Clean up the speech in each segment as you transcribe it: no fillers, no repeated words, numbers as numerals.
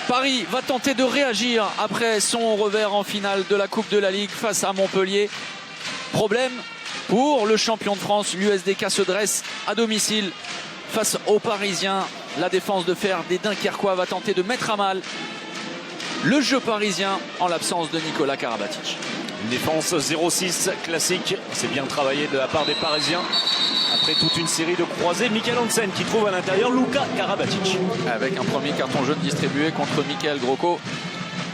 Paris va tenter de réagir après son revers en finale de la Coupe de la Ligue face à Montpellier. Problème pour le champion de France, l'USDK se dresse à domicile face aux Parisiens. La défense de fer des Dunkerquois va tenter de mettre à mal le jeu parisien en l'absence de Nicolas Karabatic. Une défense 0-6 classique, c'est bien travaillé de la part des Parisiens. Après toute une série de croisés, Michael Hansen qui trouve à l'intérieur Luka Karabatic. Avec un premier carton jaune distribué contre Michael Grocco,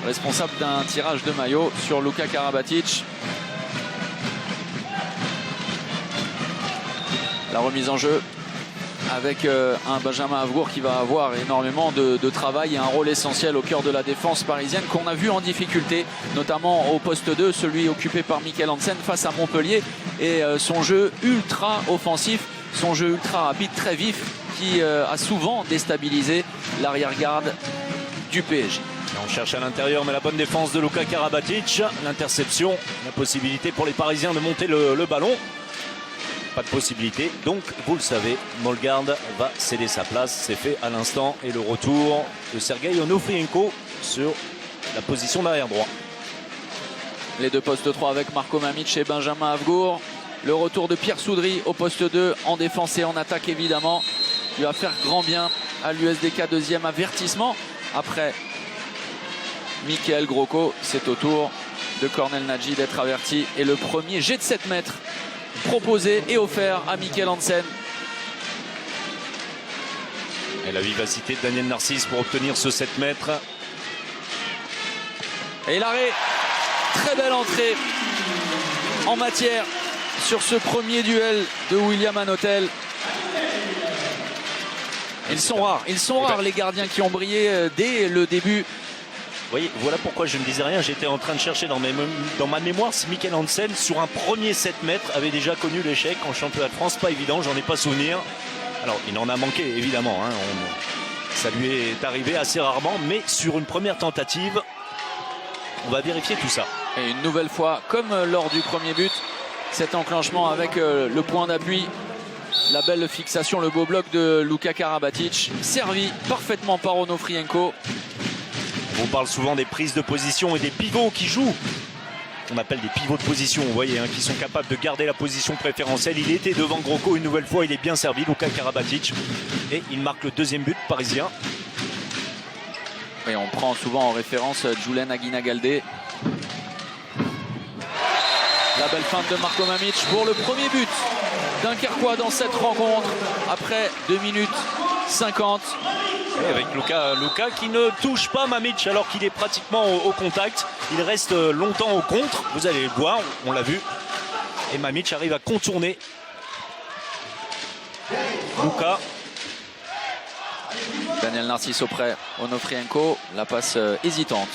responsable d'un tirage de maillot sur Luka Karabatic. La remise en jeu avec un Benjamin Havgour qui va avoir énormément de travail et un rôle essentiel au cœur de la défense parisienne qu'on a vu en difficulté, notamment au poste 2, celui occupé par Michael Hansen face à Montpellier, et son jeu ultra offensif, son jeu ultra rapide, très vif, qui a souvent déstabilisé l'arrière-garde du PSG. On cherche à l'intérieur, mais la bonne défense de Luka Karabatic, l'interception, la possibilité pour les Parisiens de monter le ballon. Pas de possibilité, donc vous le savez, Molgard va céder sa place, c'est fait à l'instant, et le retour de Sergei Onofrienko sur la position d'arrière droit. Les deux postes 3 avec Marco Mamic et Benjamin Havgour. Le retour de Pierre Soudry au poste 2 en défense et en attaque évidemment. Il va faire grand bien à l'USDK, deuxième avertissement. Après Michael Grocco, c'est au tour de Cornel Nadji d'être averti. Et le premier jet de 7 mètres proposé et offert à Michael Hansen. Et la vivacité de Daniel Narcisse pour obtenir ce 7 mètres. Et l'arrêt, très belle entrée en matière sur ce premier duel de William Hanotel. Ils sont rares les gardiens qui ont brillé dès le début. Vous voyez, voilà pourquoi je ne disais rien. J'étais en train de chercher dans ma mémoire si Michael Hansen, sur un premier 7 mètres, avait déjà connu l'échec en championnat de France. Pas évident, j'en ai pas souvenir. Alors, il en a manqué, évidemment. Hein. Ça lui est arrivé assez rarement. Mais sur une première tentative, on va vérifier tout ça. Et une nouvelle fois, comme lors du premier but, cet enclenchement avec le point d'appui. La belle fixation, le beau bloc de Luka Karabatic. Servi parfaitement par Onofrienko. On vous parle souvent des prises de position et des pivots qui jouent. On appelle des pivots de position, vous voyez, hein, qui sont capables de garder la position préférentielle. Il était devant Grocco une nouvelle fois, il est bien servi, Luka Karabatic. Et il marque le deuxième but parisien. Et on prend souvent en référence Julen Aguinagaldé. La belle feinte de Marco Mamic pour le premier but Dunkerquois dans cette rencontre après 2 minutes 50. Et avec Luka qui ne touche pas Mamic alors qu'il est pratiquement au contact. Il reste longtemps au contre, vous allez le voir, on l'a vu. Et Mamic arrive à contourner Luka. Daniel Narcisse auprès Onofrienko, la passe hésitante.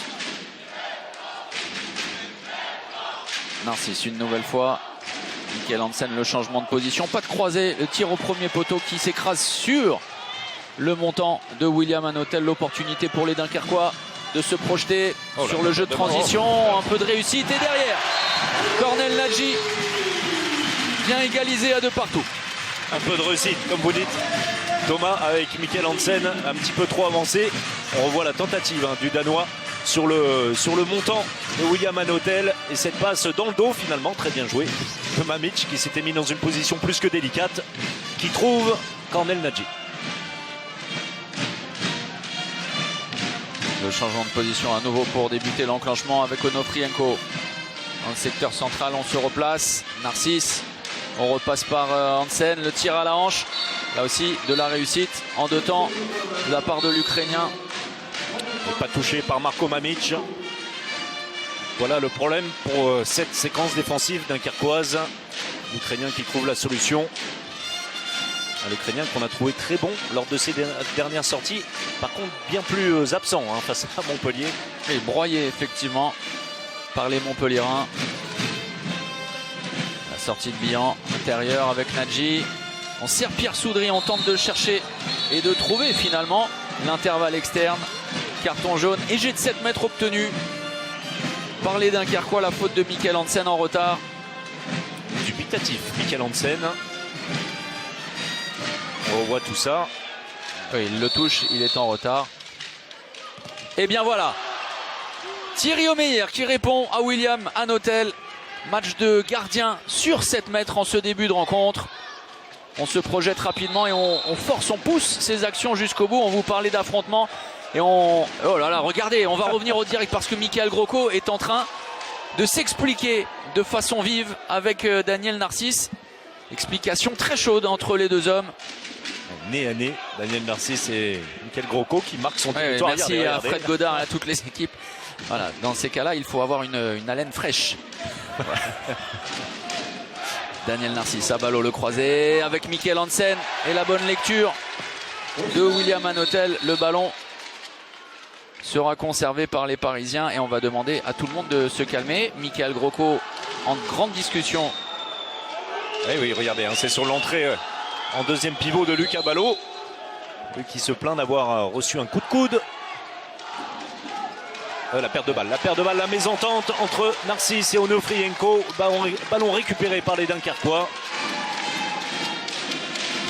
Narcisse une nouvelle fois. Michael Hansen, le changement de position, pas de croisé, le tir au premier poteau qui s'écrase sur le montant de William Hanotel. L'opportunité pour les Dunkerquois de se projeter sur le jeu de transition, un peu de réussite et derrière Cornel Nadji vient égaliser à 2 partout. Un peu de réussite comme vous dites Thomas, avec Michael Hansen un petit peu trop avancé. On revoit la tentative du Danois sur le montant de William Hanotel et cette passe dans le dos finalement très bien jouée de Mamic qui s'était mis dans une position plus que délicate, qui trouve Cornel Nadji. Le changement de position à nouveau pour débuter l'enclenchement avec Onofrienko. Dans le secteur central, on se replace. Narcisse, on repasse par Hansen, le tir à la hanche. Là aussi, de la réussite en 2 temps de la part de l'Ukrainien. Pas touché par Marco Mamic. Voilà le problème pour cette séquence défensive dunkerquoise. L'Ukrainien qui trouve la solution. L'Ukrainien qu'on a trouvé très bon lors de ses dernières sorties. Par contre, bien plus absent face à Montpellier. Et broyé effectivement par les Montpelliérains. La sortie de Bihan intérieur avec Nadji. On serre Pierre Soudry, on tente de chercher et de trouver finalement l'intervalle externe. Carton jaune et jet de 7 mètres obtenu par les Dunkerquois. La faute de Michael Hansen en retard. Dubitatif, Michael Hansen. On revoit tout ça. Oui, il le touche, il est en retard. Et bien voilà, Thierry Omeyer qui répond à William Hanotel. Match de gardien sur 7 mètres en ce début de rencontre. On se projette rapidement et on force, on pousse ces actions jusqu'au bout. On vous parlait d'affrontement et oh là là, regardez, on va revenir au direct parce que Michael Grosco est en train de s'expliquer de façon vive avec Daniel Narcisse. Explication très chaude entre les deux hommes. Nez à nez, Daniel Narcisse et Michael Grosco qui marque son territoire. Merci regardez. À Fred Godard et à toutes les équipes. Voilà, dans ces cas-là, il faut avoir une haleine fraîche. Daniel Narcisse à ballot le croisé avec Mikkel Hansen et la bonne lecture de William Hanotel. Le ballon sera conservé par les Parisiens et on va demander à tout le monde de se calmer. Michael Grosco en grande discussion. Oui, regardez, hein, c'est sur l'entrée en deuxième pivot de Lucas Ballot, lui qui se plaint d'avoir reçu un coup de coude. La perte de balle, la mésentente entre Narcisse et Onofrienko. Ballon récupéré par les Dunkerquois.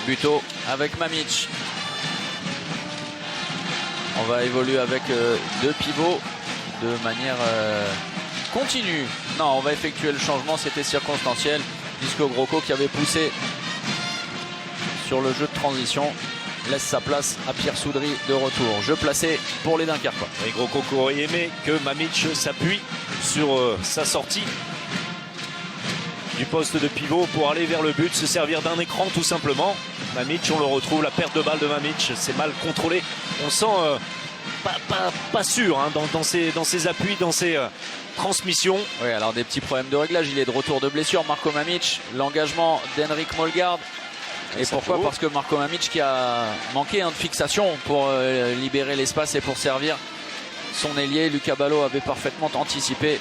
Buteau avec Mamic. On va évoluer avec deux pivots de manière continue. Non, on va effectuer le changement, c'était circonstanciel. Puisque Grosco qui avait poussé sur le jeu de transition laisse sa place à Pierre Soudry de retour. Jeu placé pour les Dunkerquois. Et Grosco aurait aimé que Mamic s'appuie sur sa sortie du poste de pivot pour aller vers le but, se servir d'un écran tout simplement. Mamic, on le retrouve, la perte de balle de Mamic, c'est mal contrôlé. On sent pas sûr hein, dans ses appuis, dans ses transmissions. Oui, alors des petits problèmes de réglage. Il est de retour de blessure, Marco Mamic. L'engagement d'Henrik Molgaard. Et pourquoi? Parce que Marco Mamic qui a manqué de fixation pour libérer l'espace et pour servir son ailier. Lucas Ballot avait parfaitement anticipé.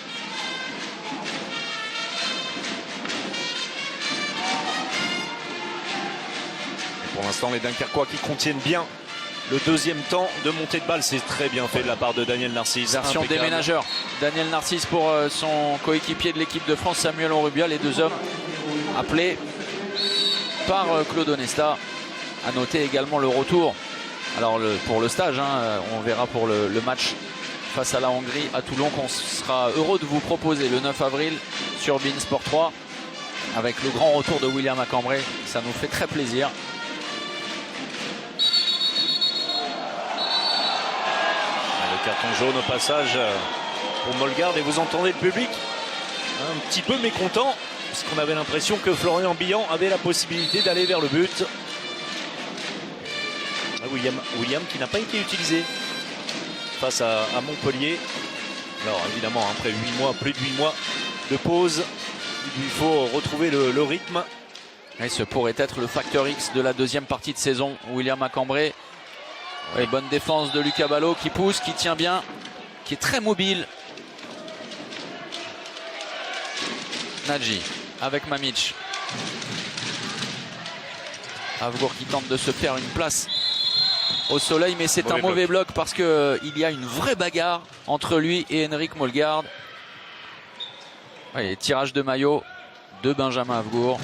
Et pour l'instant, les Dunkerquois qui contiennent bien le deuxième temps de montée de balle. C'est très bien fait de la part de Daniel Narcisse. Version déménageur. Daniel Narcisse pour son coéquipier de l'équipe de France, Samuel Onrubia. Les deux hommes appelés par Claude Onesta. À noter également le retour. Alors pour le stage, hein, on verra pour le match face à la Hongrie à Toulon qu'on sera heureux de vous proposer le 9 avril sur beIN Sport 3 avec le grand retour de William Acambray. Ça nous fait très plaisir. Le carton jaune au passage pour Molgaard et vous entendez le public un petit peu mécontent. Parce qu'on avait l'impression que Florian Billan avait la possibilité d'aller vers le but. William qui n'a pas été utilisé face à Montpellier. Alors évidemment, après 8 mois, plus de 8 mois de pause, il faut retrouver le rythme. Et ce pourrait être le facteur X de la deuxième partie de saison. William Acambray. Oui, bonne défense de Lucas Ballot qui pousse, qui tient bien, qui est très mobile. Nadji avec Mamic. Avgour qui tente de se faire une place au soleil, mais c'est un mauvais bloc parce qu'il y a une vraie bagarre entre lui et Henrik Molgaard. Ouais, tirage de maillot de Benjamin Avgour.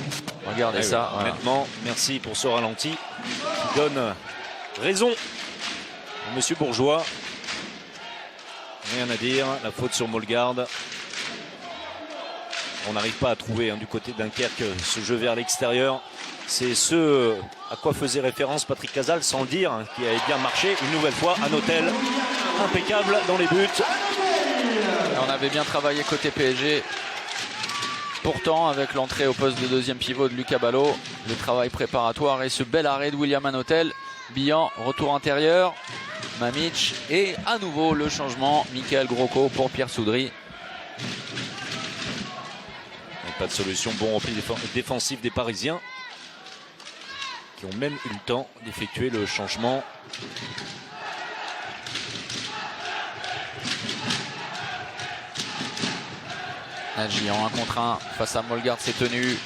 Regardez ça. Voilà. Honnêtement, merci pour ce ralenti qui donne raison à Monsieur Bourgeois. Rien à dire, la faute sur Molgaard. On n'arrive pas à trouver du côté de Dunkerque ce jeu vers l'extérieur. C'est ce à quoi faisait référence Patrick Casal, sans le dire, qui avait bien marché. Une nouvelle fois, Hanotel impeccable dans les buts. On avait bien travaillé côté PSG. Pourtant, avec l'entrée au poste de deuxième pivot de Lucas Ballot, le travail préparatoire et ce bel arrêt de William Hanotel. Billan, retour intérieur. Mamic et à nouveau le changement. Michael Grosco pour Pierre Soudry. Pas de solution, bon repli défensif des Parisiens qui ont même eu le temps d'effectuer le changement. Nadji en 1 contre 1 face à Molgaard, c'est tenu.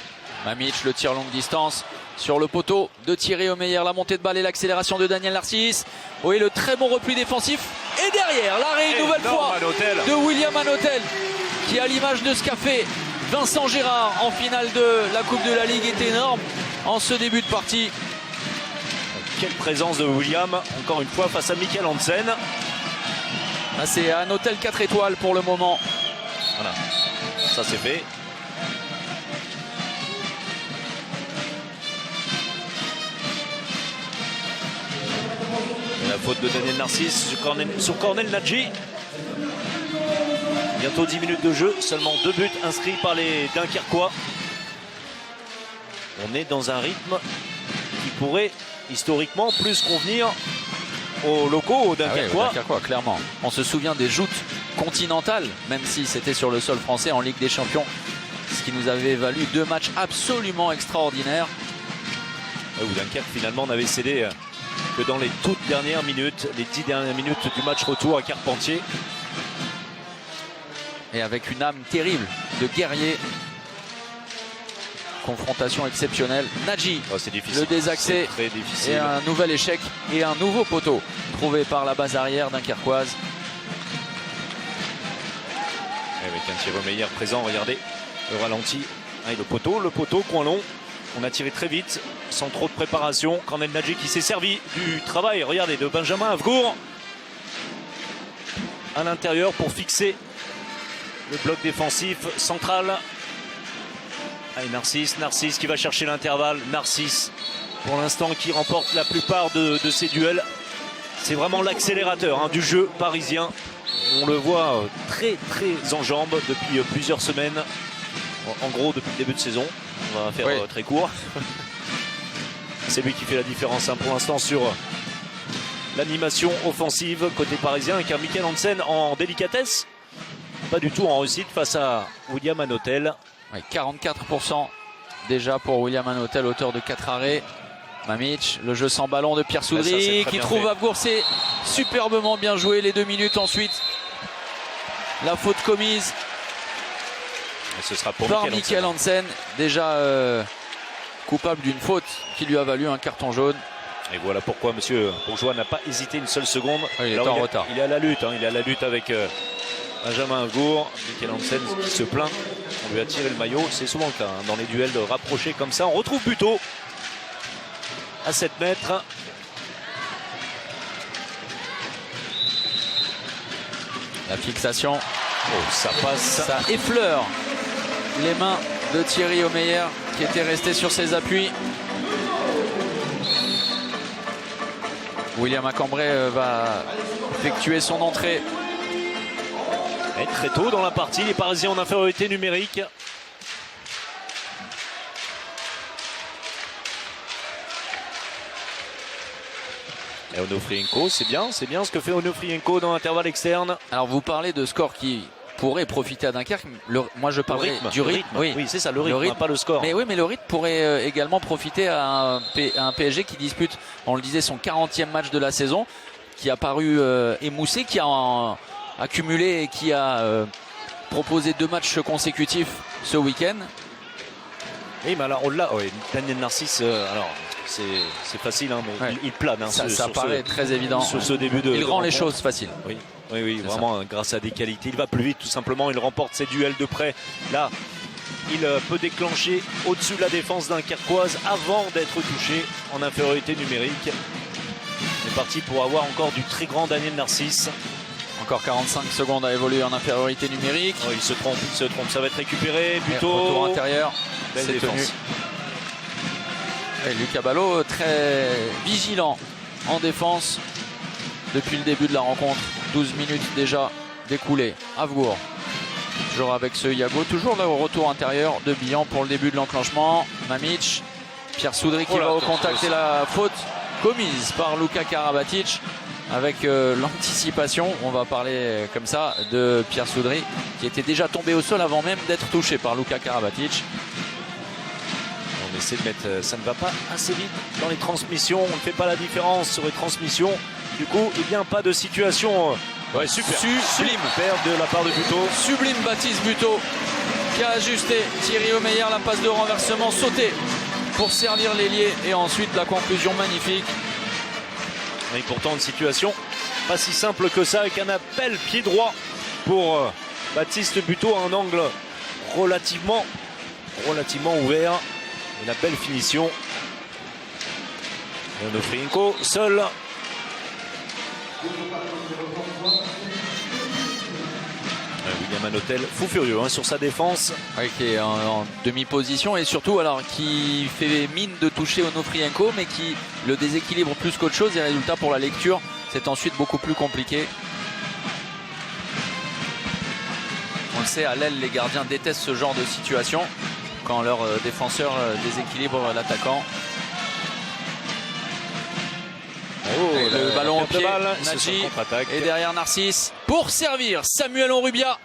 Mamic, le tir longue distance sur le poteau de Thierry Omeyer. La montée de balle et l'accélération de Daniel Narcisse. Oui, le très bon repli défensif. Et derrière, l'arrêt une nouvelle fois de William Hanotel qui, à l'image de ce qu'a fait Vincent Gérard en finale de la Coupe de la Ligue, est énorme en ce début de partie. Quelle présence de William, encore une fois, face à Mikkel Hansen. Là, c'est un hôtel 4 étoiles pour le moment. Voilà, ça c'est fait. Et la faute de Daniel Narcisse sur Cornel Nadji. Bientôt 10 minutes de jeu, seulement 2 buts inscrits par les Dunkerquois. On est dans un rythme qui pourrait historiquement plus convenir aux locaux, aux Dunkerquois. Ah oui, aux Dunkerquois, clairement. On se souvient des joutes continentales, même si c'était sur le sol français en Ligue des Champions, ce qui nous avait valu 2 matchs absolument extraordinaires. Où Dunkerque finalement n'avait cédé que dans les toutes dernières minutes, les 10 dernières minutes du match retour à Carpentier. Et avec une âme terrible de guerrier. Confrontation exceptionnelle. Nadji, oh, c'est difficile. Le désaxé, très difficile. Et un nouvel échec et un nouveau poteau trouvé par la base arrière dunkerquoise. Avec un tir meilleur présent, regardez le ralenti. Et le poteau, coin long. On a tiré très vite, sans trop de préparation. Cornel Nadji qui s'est servi du travail, regardez, de Benjamin Avgour à l'intérieur pour fixer le bloc défensif central. Allez, Narcisse qui va chercher l'intervalle. Narcisse, pour l'instant, qui remporte la plupart de ses duels. C'est vraiment l'accélérateur du jeu parisien. On le voit très en jambes depuis plusieurs semaines. En gros, depuis le début de saison. On va faire très court. C'est lui qui fait la différence pour l'instant sur l'animation offensive côté parisien, avec un Michael Hansen en délicatesse. Pas du tout en réussite face à William Hanotel. Ouais, 44% déjà pour William Hanotel, auteur de 4 arrêts. Mamic, le jeu sans ballon de Pierre Soudry qui trouve Avgour. C'est superbement bien joué. Les 2 minutes ensuite. La faute commise et ce sera pour par Michael Hansen. Déjà coupable d'une faute qui lui a valu un carton jaune. Et voilà pourquoi monsieur Bourgeois n'a pas hésité une seule seconde. Il est en retard. Il est à la lutte. Il est à la lutte avec Benjamin Avgour. Michael Hansen qui se plaint. On lui a tiré le maillot. C'est souvent le cas dans les duels rapprochés comme ça. On retrouve Buteau à 7 mètres. La fixation. Oh, ça passe. Ça effleure les mains de Thierry Omeyer qui était resté sur ses appuis. William Acambray va effectuer son entrée. Et très tôt dans la partie, les Parisiens en infériorité numérique. Et Onofrienko, c'est bien ce que fait Onofrienko dans l'intervalle externe. Alors vous parlez de score qui pourrait profiter à Dunkerque. Moi je parlerai du rythme. Oui, c'est ça, le rythme, pas le score. Mais oui, mais le rythme pourrait également profiter à un PSG qui dispute, on le disait, son 40e match de la saison, qui a paru émoussé, qui a accumulé et qui a proposé 2 matchs consécutifs ce week-end. Oui, mais alors on l'a. Daniel Narcisse, alors c'est facile, mais il plane. Ça paraît très évident. Sur ce début de. Il rend les choses faciles. Oui, vraiment, grâce à des qualités. Il va plus vite, tout simplement. Il remporte ses duels de près. Là, il peut déclencher au-dessus de la défense dunkerquoise avant d'être touché en infériorité numérique. C'est parti pour avoir encore du très grand Daniel Narcisse. Encore 45 secondes à évoluer en infériorité numérique. Il se trompe. Ça va être récupéré. Buteau. Retour intérieur. Belle défense. Et Lucas Ballot très vigilant en défense depuis le début de la rencontre. 12 minutes déjà découlées. Avgour toujours avec ce Yago, toujours le retour intérieur de Billan pour le début de l'enclenchement. Mamic, Pierre Soudry qui va au contact et la faute commise par Luka Karabatic avec l'anticipation, on va parler comme ça, de Pierre Soudry qui était déjà tombé au sol avant même d'être touché par Luka Karabatic. On essaie de mettre, ça ne va pas assez vite dans les transmissions, on ne fait pas la différence sur les transmissions. Du coup, pas de situation sublime de la part de Buteau. Sublime Baptiste Buteau qui a ajusté Thierry Omeyer, la passe de renversement sauté pour servir l'ailier et ensuite la conclusion magnifique. Et pourtant une situation pas si simple que ça avec un appel pied droit pour Baptiste Buteau à un angle relativement ouvert. Et la belle finition. Onofrienko seul. William Hanotel, fou furieux hein, sur sa défense. Ouais, qui est en demi-position et surtout alors qui fait mine de toucher Onofrienko, mais qui le déséquilibre plus qu'autre chose. Et résultat, pour la lecture, c'est ensuite beaucoup plus compliqué. On le sait, à l'aile, les gardiens détestent ce genre de situation quand leur défenseur déséquilibre l'attaquant. Oh, le ballon au pied, Nadji, et derrière Narcisse pour servir Samuel Onrubia.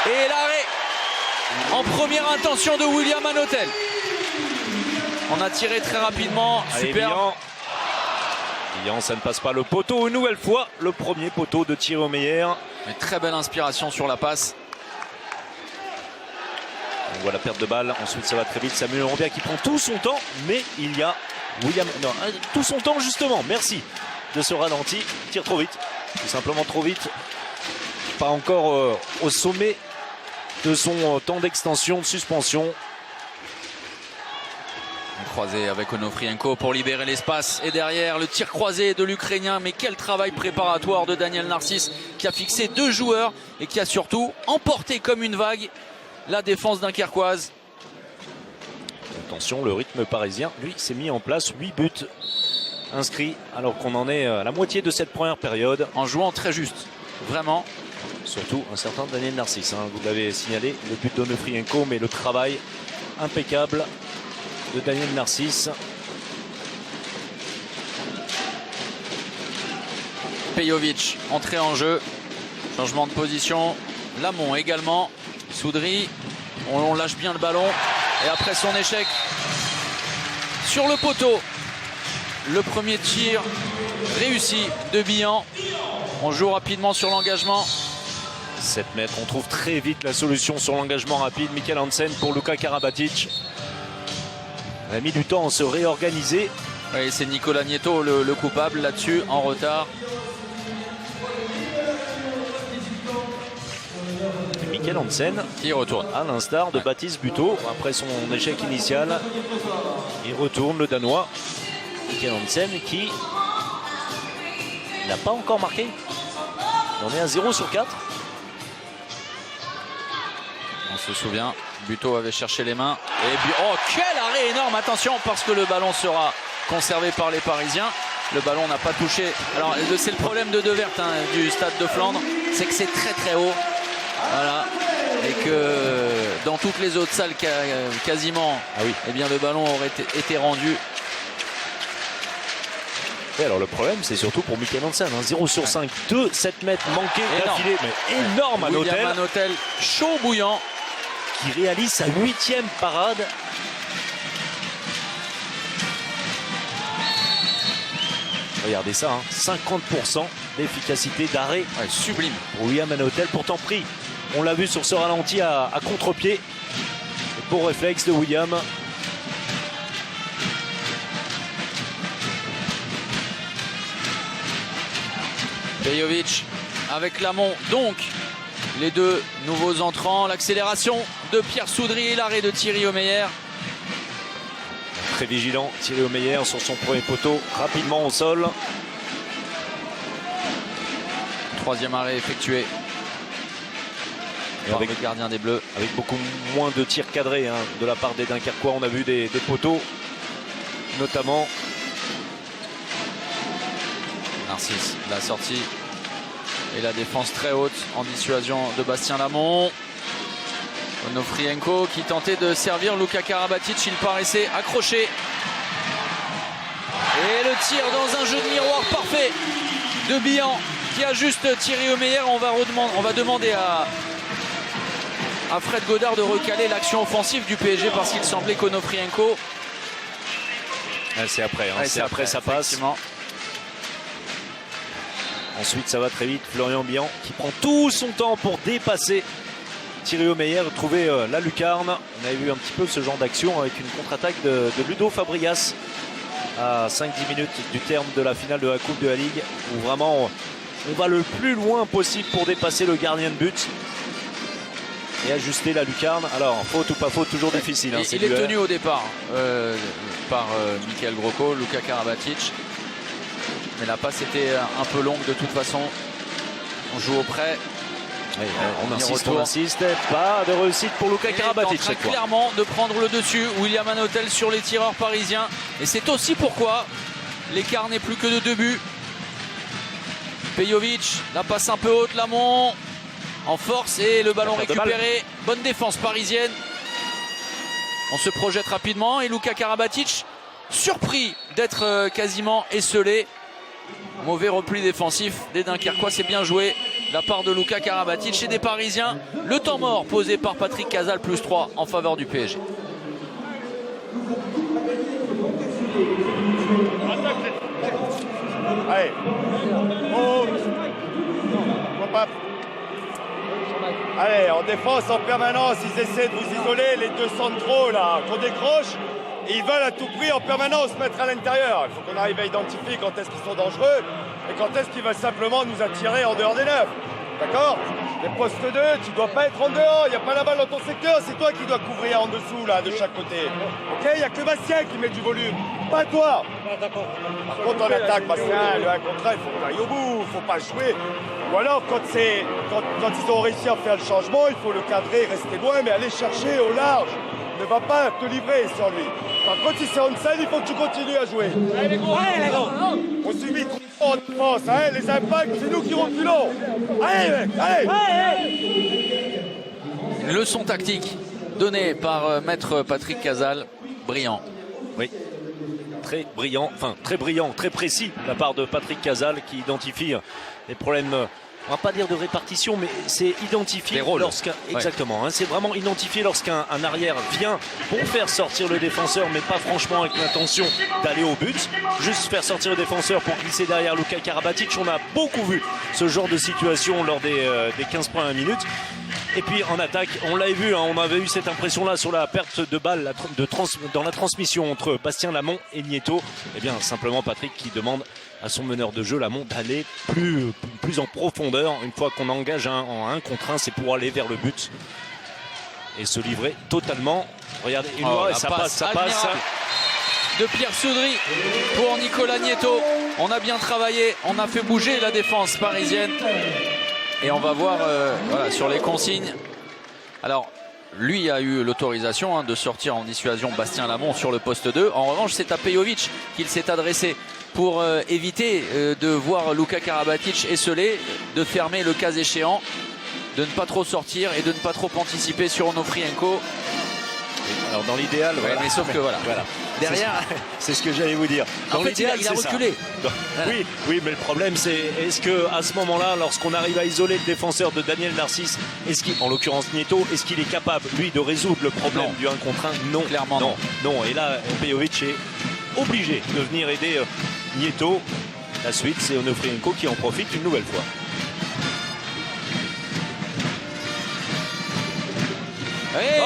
Et l'arrêt en première intention de William Hanotel. On a tiré très rapidement, super. Villan, ça ne passe pas le poteau une nouvelle fois, le premier poteau de Thierry Omeyer. Mais très belle inspiration sur la passe. On voit la perte de balle, ensuite ça va très vite. Samuel Onrubia qui prend tout son temps, mais il y a William, non, tout son temps justement, merci de ce ralenti, tire trop vite, tout simplement trop vite, pas encore au sommet de son temps d'extension, de suspension. Croisé avec Onofrienko pour libérer l'espace et derrière le tir croisé de l'Ukrainien, mais quel travail préparatoire de Daniel Narcisse qui a fixé 2 joueurs et qui a surtout emporté comme une vague la défense dunkerquoise. Attention, le rythme parisien, lui, s'est mis en place. 8 buts inscrits alors qu'on en est à la moitié de cette première période. En jouant très juste, vraiment. Surtout un certain Daniel Narcisse, hein, vous l'avez signalé, le but d'Onofrienko, mais le travail impeccable de Daniel Narcisse. Pejovic, entrée en jeu, changement de position. Lamont également, Soudry, on lâche bien le ballon. Et après son échec sur le poteau, le premier tir réussi de Billan. On joue rapidement sur l'engagement. 7 mètres, on trouve très vite la solution sur l'engagement rapide. Michael Hansen pour Luka Karabatic. Il a mis du temps à se réorganiser. Oui, c'est Nicolas Nieto le coupable là-dessus, en retard. Michael Hansen qui retourne à l'instar de Baptiste Buteau après son échec initial. Il retourne le Danois. Michael Hansen qui n'a pas encore marqué. On est à 0 sur 4. On se souvient, Buteau avait cherché les mains. Et oh, quel arrêt énorme! Attention, parce que le ballon sera conservé par les Parisiens. Le ballon n'a pas touché. Alors, c'est le problème de Devert hein, du Stade de Flandre, c'est que c'est très très haut. Voilà. Et que dans toutes les autres salles quasiment, eh bien, le ballon aurait été rendu. Et alors le problème c'est surtout pour Michael Hansen, hein, 0 sur 5, 2, 7 mètres manqués d'affilée, mais énorme à l'hôtel. William Hanotel, chaud bouillant, qui réalise sa 8e parade. Regardez ça, hein, 50% d'efficacité d'arrêt. Ouais, sublime. Pour William Hanotel, pourtant pris. On l'a vu sur ce ralenti à contre-pied. Beau réflexe de William. Pejovic avec Lamont. Donc, les deux nouveaux entrants. L'accélération de Pierre Soudry, l'arrêt de Thierry Omeyer. Très vigilant, Thierry Omeyer sur son premier poteau, rapidement au sol. 3e arrêt effectué par le gardien des Bleus. Avec beaucoup moins de tirs cadrés hein, de la part des Dunkerquois. On a vu des poteaux, notamment. Narcisse, la sortie et la défense très haute en dissuasion de Bastien Lamont. Onofrienko qui tentait de servir Luka Karabatic, il paraissait accroché. Et le tir dans un jeu de miroir parfait de Billan qui ajuste Thierry Omeyer. On va demander à Fred Godard de recaler l'action offensive du PSG parce qu'il semblait qu'Onofrienko. C'est après, hein, c'est après ça passe. Ensuite ça va très vite, Florian Billan qui prend tout son temps pour dépasser Thierry Omeyer, trouver la lucarne. On avait vu un petit peu ce genre d'action avec une contre-attaque de Ludo Fabrias à 5-10 minutes du terme de la finale de la Coupe de la Ligue, où vraiment on va le plus loin possible pour dépasser le gardien de but et ajuster la lucarne. Alors faute ou pas faute, toujours difficile hein, il est tenu au départ par Mikhail Groko, Luka Karabatic. Mais la passe était un peu longue de toute façon. On joue au près. Oui, on insiste, pas de réussite pour Luka Karabatic cette fois. Clairement de prendre le dessus, William Hanotel sur les tireurs parisiens. Et c'est aussi pourquoi l'écart n'est plus que de 2 buts. Pejovic, la passe un peu haute, Lamont en force et le ballon récupéré. Bonne défense parisienne. On se projette rapidement et Luka Karabatic, surpris d'être quasiment esselé. Mauvais repli défensif des Dunkerquois, c'est bien joué de la part de Luka Karabatic et des Parisiens. Le temps mort posé par Patrick Casal, +3 en faveur du PSG. Allez. Oh. Allez, en défense en permanence, ils essaient de vous isoler, les deux centraux là, qu'on décroche. Et ils veulent à tout prix en permanence mettre à l'intérieur. Il faut qu'on arrive à identifier quand est-ce qu'ils sont dangereux et quand est-ce qu'ils veulent simplement nous attirer en dehors des neufs. D'accord? Les postes 2, tu dois pas être en dehors, il n'y a pas la balle dans ton secteur, c'est toi qui dois couvrir en dessous là, de chaque côté. Ok? Il n'y a que Bastien qui met du volume, pas toi. Par contre en attaque, Bastien, le 1 contre 1, il faut qu'on aille au bout, il faut pas jouer. Ou alors quand ils ont réussi à faire le changement, il faut le cadrer, rester loin, mais aller chercher au large. Ne va pas te livrer sur lui. Par contre, si c'est Hansen, il faut que tu continues à jouer. Allez, les gars. On subit trop de défense, hein. Les impacts, c'est nous qui reculons. Allez, mec, allez. Une leçon tactique donnée par maître Patrick Casal. Brillant. Oui. Très brillant, très précis de la part de Patrick Casal qui identifie les problèmes. On va pas dire de répartition, mais c'est identifié lorsqu'un exactement. Hein, c'est vraiment identifié lorsqu'un arrière vient pour faire sortir le défenseur, mais pas franchement avec l'intention d'aller au but. Juste faire sortir le défenseur pour glisser derrière Luka Karabatic. On a beaucoup vu ce genre de situation lors des 15 premières minutes. Et puis en attaque, on l'avait vu, hein, on avait eu cette impression-là sur la perte de balle dans la transmission entre Bastien Lamont et Nieto. Eh bien, simplement Patrick qui demande à son meneur de jeu, Lamont, d'aller plus en profondeur. Une fois qu'on engage en 1 contre 1, c'est pour aller vers le but et se livrer totalement. Regardez, une fois, et ça passe. De Pierre Soudry pour Nicolas Nieto. On a bien travaillé, on a fait bouger la défense parisienne. Et on va voir voilà, sur les consignes. Alors, lui a eu l'autorisation de sortir en dissuasion Bastien Lamont sur le poste 2. En revanche, c'est à Pejovic qu'il s'est adressé pour éviter de voir Luka Karabatic esselé, de fermer le cas échéant, de ne pas trop sortir et de ne pas trop anticiper sur Onofrienko. Alors dans l'idéal, voilà. Mais sauf que voilà. Derrière, c'est ce que j'allais vous dire. Dans l'idéal, il a reculé. Oui, mais le problème, c'est est-ce que à ce moment-là, lorsqu'on arrive à isoler le défenseur de Daniel Narcisse, en l'occurrence Nieto, est-ce qu'il est capable, lui, de résoudre le problème du 1 contre 1? Non, clairement non. Et là, Pejovic est obligé de venir aider Nieto. La suite, c'est Onofrienko qui en profite une nouvelle fois.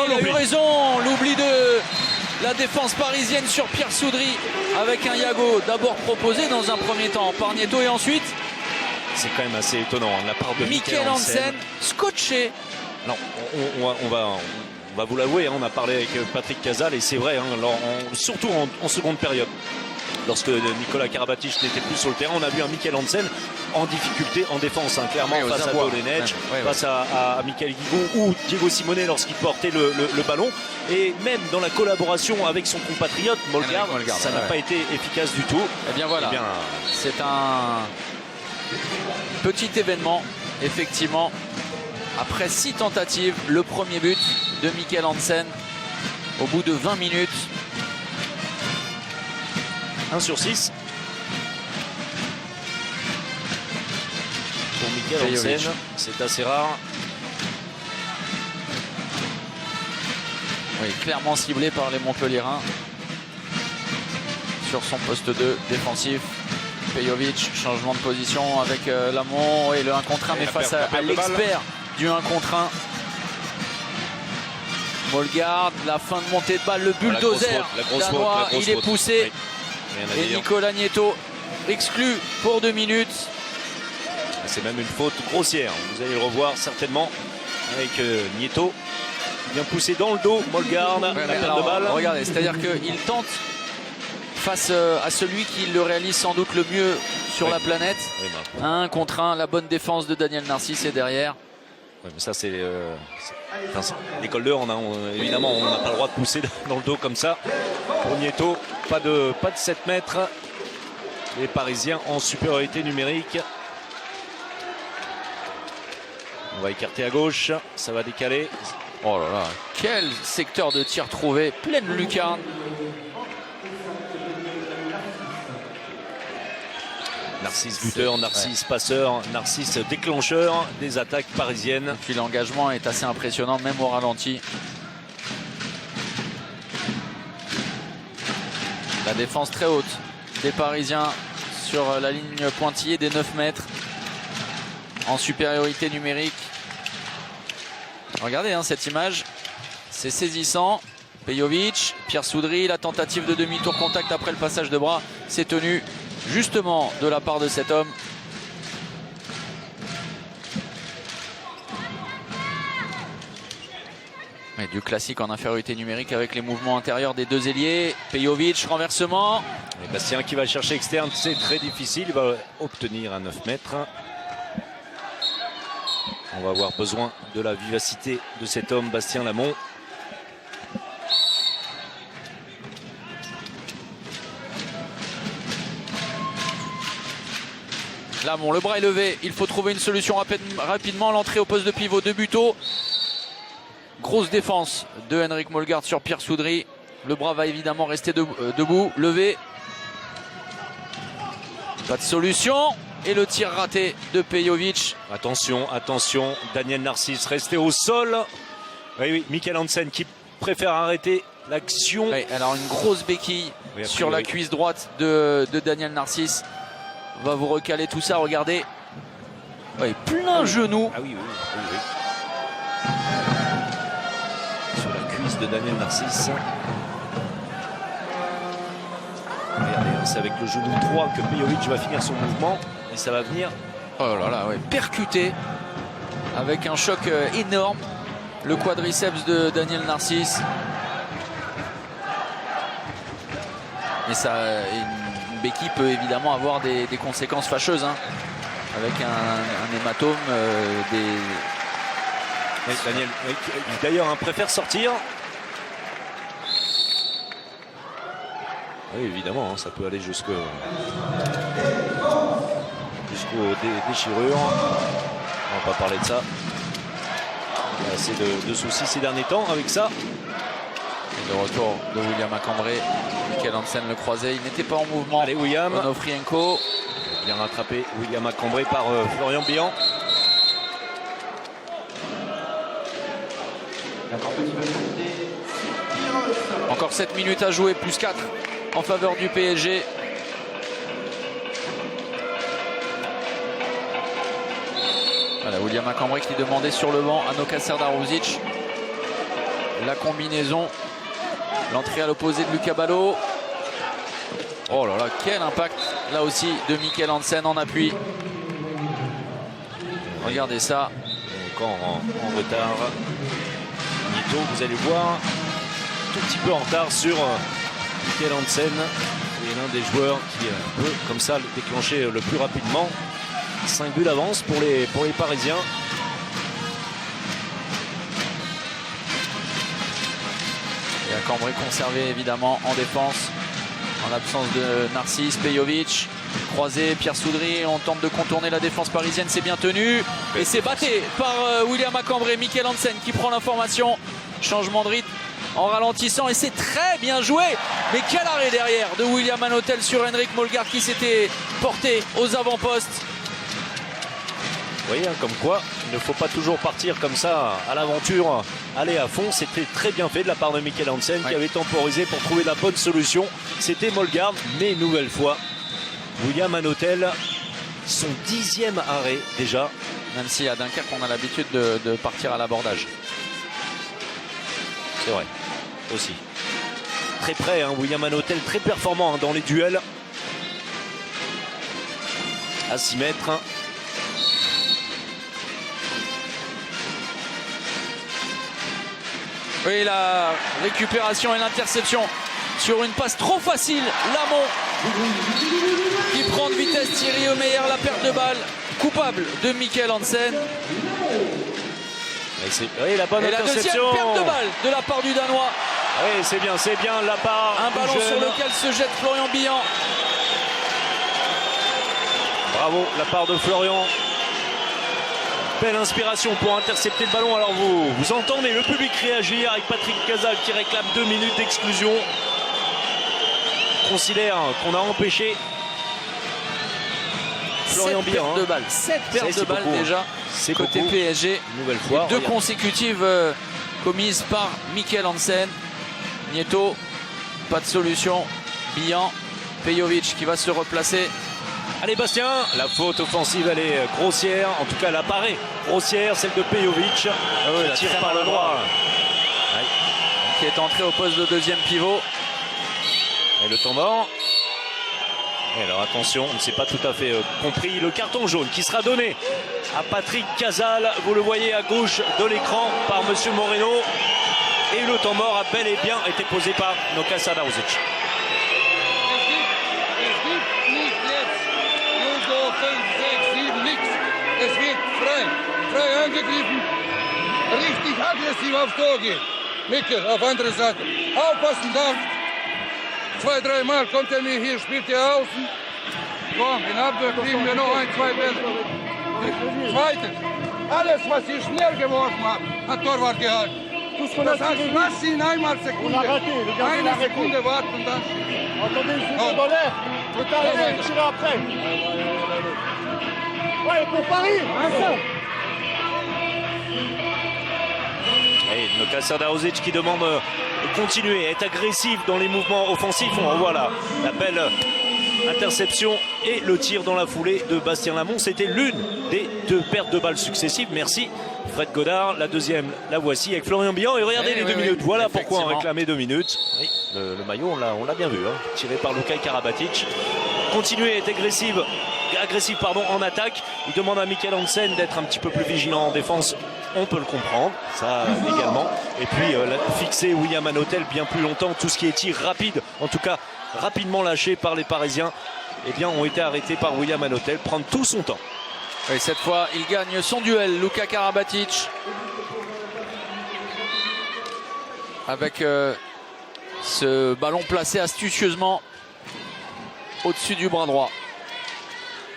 Il a eu raison, l'oubli de la défense parisienne sur Pierre Soudry avec un Yago d'abord proposé dans un premier temps par Nieto et ensuite c'est quand même assez étonnant de la part de Michael Hansen scotché. Alors on va vous l'avouer, hein, on a parlé avec Patrick Casal et c'est vrai, hein, surtout en seconde période. Lorsque Nicolas Karabatic n'était plus sur le terrain, on a vu un Michael Hansen en difficulté en défense, hein, clairement, face à Dolenech, face à Michael Guigou ou Diego Simone lorsqu'il portait le ballon. Et même dans la collaboration avec son compatriote Molgard, ça n'a pas été efficace du tout. Et bien voilà, c'est un petit événement, effectivement. Après 6 tentatives, le premier but de Michael Hansen au bout de 20 minutes. 1 sur 6 pour Michael Hansen, c'est assez rare. Oui, clairement ciblé par les Montpelliérains sur son poste 2 défensif. Pejovic, changement de position avec Lamont et le 1 contre 1, mais face à l'expert du 1 contre 1. Molgard, la fin de montée de balle, le bulldozer danois, il est poussé. Oui. Et Nicolas Nieto exclu pour 2 minutes. C'est même une faute grossière, vous allez le revoir certainement avec Nieto qui vient pousser dans le dos Molgard, la perte de balle. Regardez, c'est-à-dire qu'il tente face à celui qui le réalise sans doute le mieux sur la planète. Oui, 1 contre 1, la bonne défense de Daniel Narcisse est derrière. mais ça c'est l'école 2, évidemment on n'a pas le droit de pousser dans le dos comme ça. Pour Nieto, pas de 7 mètres. Les Parisiens en supériorité numérique. On va écarter à gauche, ça va décaler. Oh là là, quel secteur de tir trouvé, pleine lucarne. Narcisse buteur, Narcisse passeur, Narcisse déclencheur des attaques parisiennes. Et puis l'engagement est assez impressionnant, même au ralenti. La défense très haute des Parisiens sur la ligne pointillée des 9 mètres. En supériorité numérique. Regardez cette image, c'est saisissant. Pejovic, Pierre Soudry, la tentative de demi-tour contact après le passage de bras, c'est tenu justement de la part de cet homme. Et du classique en infériorité numérique avec les mouvements intérieurs des deux ailiers. Pejovic, renversement. Et Bastien qui va chercher externe, c'est très difficile, il va obtenir un 9 mètres. On va avoir besoin de la vivacité de cet homme, Bastien Lamont. Lamont, le bras est levé, il faut trouver une solution rapidement. L'entrée au poste de pivot de Buteau. Grosse défense de Henrik Molgaard sur Pierre Soudry. Le bras va évidemment rester debout, levé. Pas de solution. Et le tir raté de Pejovic. Attention, attention, Daniel Narcisse resté au sol. Oui, Michael Hansen qui préfère arrêter l'action. Oui, alors une grosse béquille sur la cuisse droite de Daniel Narcisse. Va vous recaler tout ça, regardez. Oui, plein genou. Ah oui. Sur la cuisse de Daniel Narcisse. Regardez, c'est avec le genou droit que Pejovic va finir son mouvement. Et ça va venir. Oh là là, percuté avec un choc énorme. Le quadriceps de Daniel Narcisse. Et ça, une béquille peut évidemment avoir des conséquences fâcheuses. Avec un hématome, Oui, Daniel, d'ailleurs, préfère sortir. Oui, évidemment, ça peut aller jusqu'aux déchirures. On va pas parler de ça. Il y a assez de soucis ces derniers temps avec ça. Et le retour de William Macambré. Michael Hansen le croisé. Il n'était pas en mouvement. Allez, William. Onofrienko. Bien rattrapé, William Macambré par Florian Bihan. Encore 7 minutes à jouer, plus 4 en faveur du PSG. Voilà, William Macambré qui demandait sur le banc à Noka Serdarouzic. La combinaison. L'entrée à l'opposé de Lucas Ballot. Oh là là, quel impact là aussi de Michael Hansen en appui. Regardez ça. Encore en retard. Nieto, vous allez voir, tout petit peu en retard sur Michael Hansen. Et l'un des joueurs qui peut comme ça le déclencher le plus rapidement. 5 buts d'avance pour les Parisiens. Et Macambré conservé évidemment en défense. En l'absence de Narcisse, Pejovic, croisé, Pierre Soudry, on tente de contourner la défense parisienne, c'est bien tenu. Et c'est batté par William Macambré, Michael Hansen qui prend l'information. Changement de rythme en ralentissant et c'est très bien joué. Mais quel arrêt derrière de William Manotel sur Henrik Molgaard qui s'était porté aux avant-postes. Vous voyez, comme quoi, il ne faut pas toujours partir comme ça à l'aventure, aller à fond. C'était très bien fait de la part de Michael Hansen qui avait temporisé pour trouver la bonne solution. C'était Molgaard, mais une nouvelle fois, William Manotel, son 10e arrêt déjà. Même si à Dunkerque, on a l'habitude de partir à l'abordage. C'est vrai, aussi. Très près, William Manotel, très performant dans les duels. À 6 mètres. Oui, la récupération et l'interception sur une passe trop facile. Lamont qui prend de vitesse Thierry Omeyer, la perte de balle coupable de Mikkel Hansen. Oui, la bonne et la interception. deuxième perte de balle de la part du Danois. Oui, c'est bien la part. Un ballon jeune. sur lequel se jette Florian Billan. Bravo, la part de Florian. Belle inspiration pour intercepter le ballon. Alors vous entendez le public réagir avec Patrick Casal qui réclame 2 minutes d'exclusion. Considère qu'on a empêché Florian Billan. 7 pertes de balles, 7 pertes de balles déjà côté beaucoup. PSG. Une nouvelle fois. 2 consécutives commises par Mikkel Hansen. Nieto, pas de solution. Billan, Pejovic qui va se replacer. Allez Bastien, la faute offensive elle est grossière, en tout cas elle apparaît grossière, celle de Pejovic. La tire par le droit. Ouais. Qui est entré au poste de deuxième pivot. Et le temps mort. Et alors attention, on ne s'est pas tout à fait compris. Le carton jaune qui sera donné à Patrick Casal. Vous le voyez à gauche de l'écran par Monsieur Moreno. Et le temps mort a bel et bien été posé par Noka Sadauzic. Es wird frei angegriffen, richtig aggressiv aufs Tor gehen. Mikkel auf andere Seite. Aufpassen da. 2-3 Mal kommt er mir hier, spielt er außen. Komm, in Abwehr kriegen wir noch 1, 2 Bälle. Zweitens, alles was ihr schnell geworfen habt, hat Torwart gehalten. Das heißt, lass ihn einmal Sekunde. Eine Sekunde warten und dann. Ouais, pour Paris, Et Noka Sadauzic qui demande de continuer, être agressif dans les mouvements offensifs. On revoit là la belle interception et le tir dans la foulée de Bastien Lamont. C'était l'une des 2 pertes de balles successives. Merci Fred Godard. La deuxième, la voici avec Florian Billan. Et regardez les 2 minutes. Voilà pourquoi on réclamait 2 minutes. Oui, le maillot, on l'a bien vu, hein, tiré par Luka Karabatic. Continuer à être agressif en attaque. Il demande à Mikkel Hansen d'être un petit peu plus vigilant en défense. On peut le comprendre, ça également. Et puis fixer William Hanotel bien plus longtemps. Tout ce qui est tir rapide, en tout cas rapidement lâché par les Parisiens, eh bien, ont été arrêtés par William Hanotel. Prendre tout son temps. Et cette fois, il gagne son duel, Luka Karabatic. Avec ce ballon placé astucieusement au-dessus du bras droit.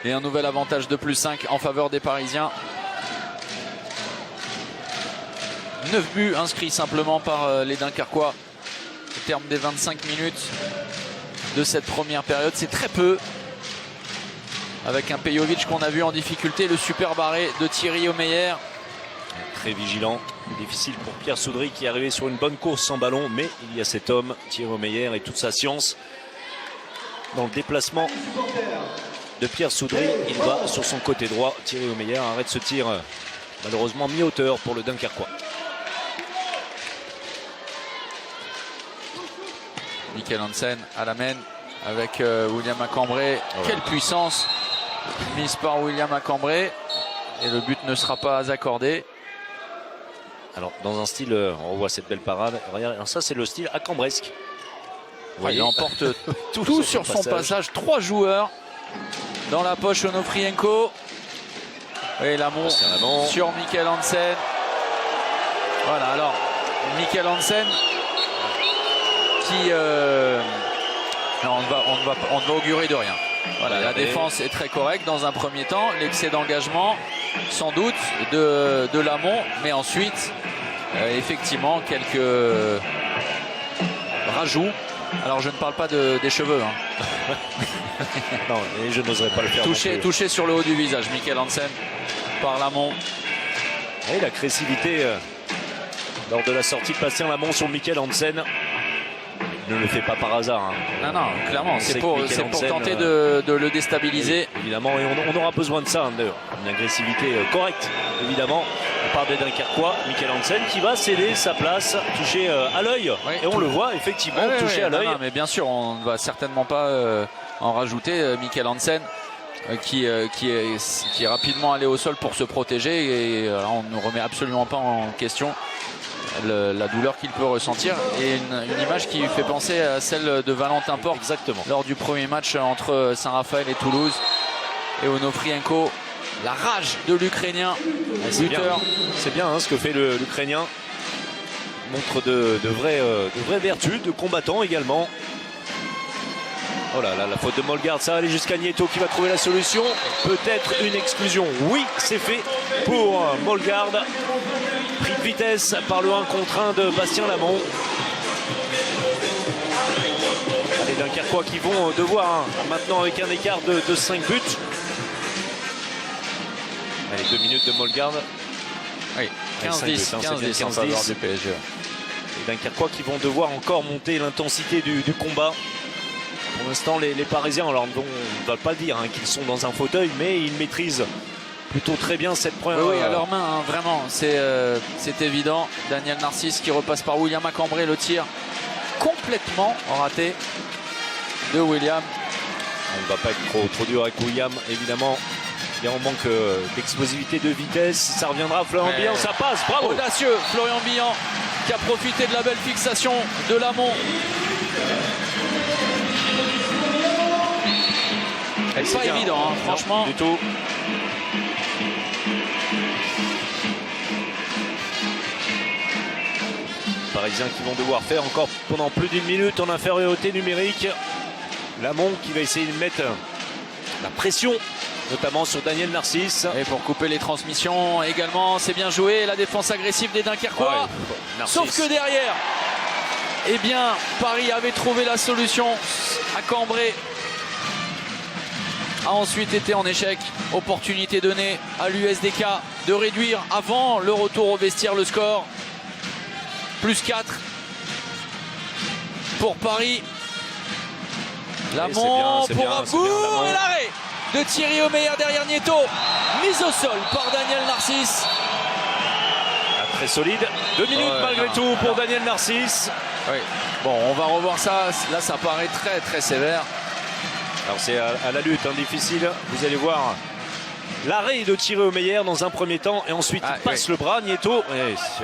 Et un nouvel avantage de +5 en faveur des Parisiens. 9 buts inscrits simplement par les Dunkerquois au terme des 25 minutes de cette première période. C'est très peu. Avec un Pejovic qu'on a vu en difficulté, le super barré de Thierry Omeyer. Très vigilant, difficile pour Pierre Soudry qui est arrivé sur une bonne course sans ballon. Mais il y a cet homme, Thierry Omeyer, et toute sa science dans le déplacement de Pierre Soudry. Il va sur son côté droit. Thierry Omeyer arrête ce tir malheureusement mi-hauteur pour le Dunkerquois. Mikkel Hansen à la main avec William Acambré. Quelle puissance mise par William Acambré. Et le but ne sera pas accordé. Alors dans un style, on revoit cette belle parade. Regardez, alors ça c'est le style acambresque. Il emporte tout sur son passage. 3 joueurs dans la poche Onofrienko. Et Lamont sur Mikkel Hansen. Voilà, alors Mikkel Hansen qui non, on ne va augurer de rien. Voilà, la défense est très correcte dans un premier temps. L'excès d'engagement sans doute de Lamont, mais ensuite effectivement quelques rajouts. Alors je ne parle pas des cheveux, hein. Non, et je n'oserais pas le faire. Touché sur le haut du visage, Mikkel Hansen par Lamont. Et l'agressivité lors de la sortie de Bastien Lamont sur Mikkel Hansen. Il ne le fait pas par hasard. Hein. Non, clairement, c'est pour tenter de le déstabiliser. Oui, évidemment, et on aura besoin de ça, une agressivité correcte, évidemment, de part des Dunkerquois. Mikkel Hansen qui va céder sa place, touché à l'œil. Oui, et on le voit effectivement touché à l'œil. Mais bien sûr, on ne va certainement pas en rajouter. Mikkel Hansen qui est rapidement allé au sol pour se protéger. Et on ne remet absolument pas en question la douleur qu'il peut ressentir. Et une image qui fait penser à celle de Valentin Porte. Exactement. Lors du premier match entre Saint-Raphaël et Toulouse. Et Onofrienko, la rage de l'Ukrainien, buteur. C'est bien ce que fait l'Ukrainien. Montre de vraies vertus, de combattant également. Oh là là, la faute de Molgard, ça va aller jusqu'à Nieto qui va trouver la solution. Peut-être une exclusion. Oui, c'est fait pour Molgard. Pris de vitesse par le 1 contre 1 de Bastien Lamont. Les Dunkerquois qui vont devoir maintenant avec un écart de 5 buts. Allez, 2 minutes de Molgard. Oui, 15-10 en faveur du PSG. Les Dunkerquois qui vont devoir encore monter l'intensité du combat. Pour l'instant, les Parisiens, alors on ne va pas le dire qu'ils sont dans un fauteuil, mais ils maîtrisent plutôt très bien cette première. Oui, à leurs mains, vraiment, c'est évident. Daniel Narcisse qui repasse par William Macambré, le tir complètement raté de William. On ne va pas être trop dur avec William, évidemment. Il y a un manque d'explosivité, de vitesse. Ça reviendra, Florian Billan, ça passe, bravo. Audacieux, Florian Billan qui a profité de la belle fixation de Lamont. C'est pas évident, franchement. Non, du tout. Parisiens qui vont devoir faire encore pendant plus d'une minute en infériorité numérique. Lamont qui va essayer de mettre la pression, notamment sur Daniel Narcisse. Et pour couper les transmissions également, c'est bien joué. La défense agressive des Dunkerquois. Ouais, sauf que derrière, eh bien, Paris avait trouvé la solution. À Cambrai a ensuite été en échec. Opportunité donnée à l'USDK de réduire avant le retour au vestiaire le score. Plus 4 pour Paris. Lamont pour Abgour et l'arrêt de Thierry Omeyer derrière Nieto. Mise au sol par Daniel Narcisse. Très solide. 2 minutes malgré tout pour Daniel Narcisse. Oui. Bon, on va revoir ça. Là, ça paraît très très sévère. Alors c'est à la lutte difficile. Vous allez voir l'arrêt de Thierry Omeyer dans un premier temps et ensuite il passe le bras, Nieto.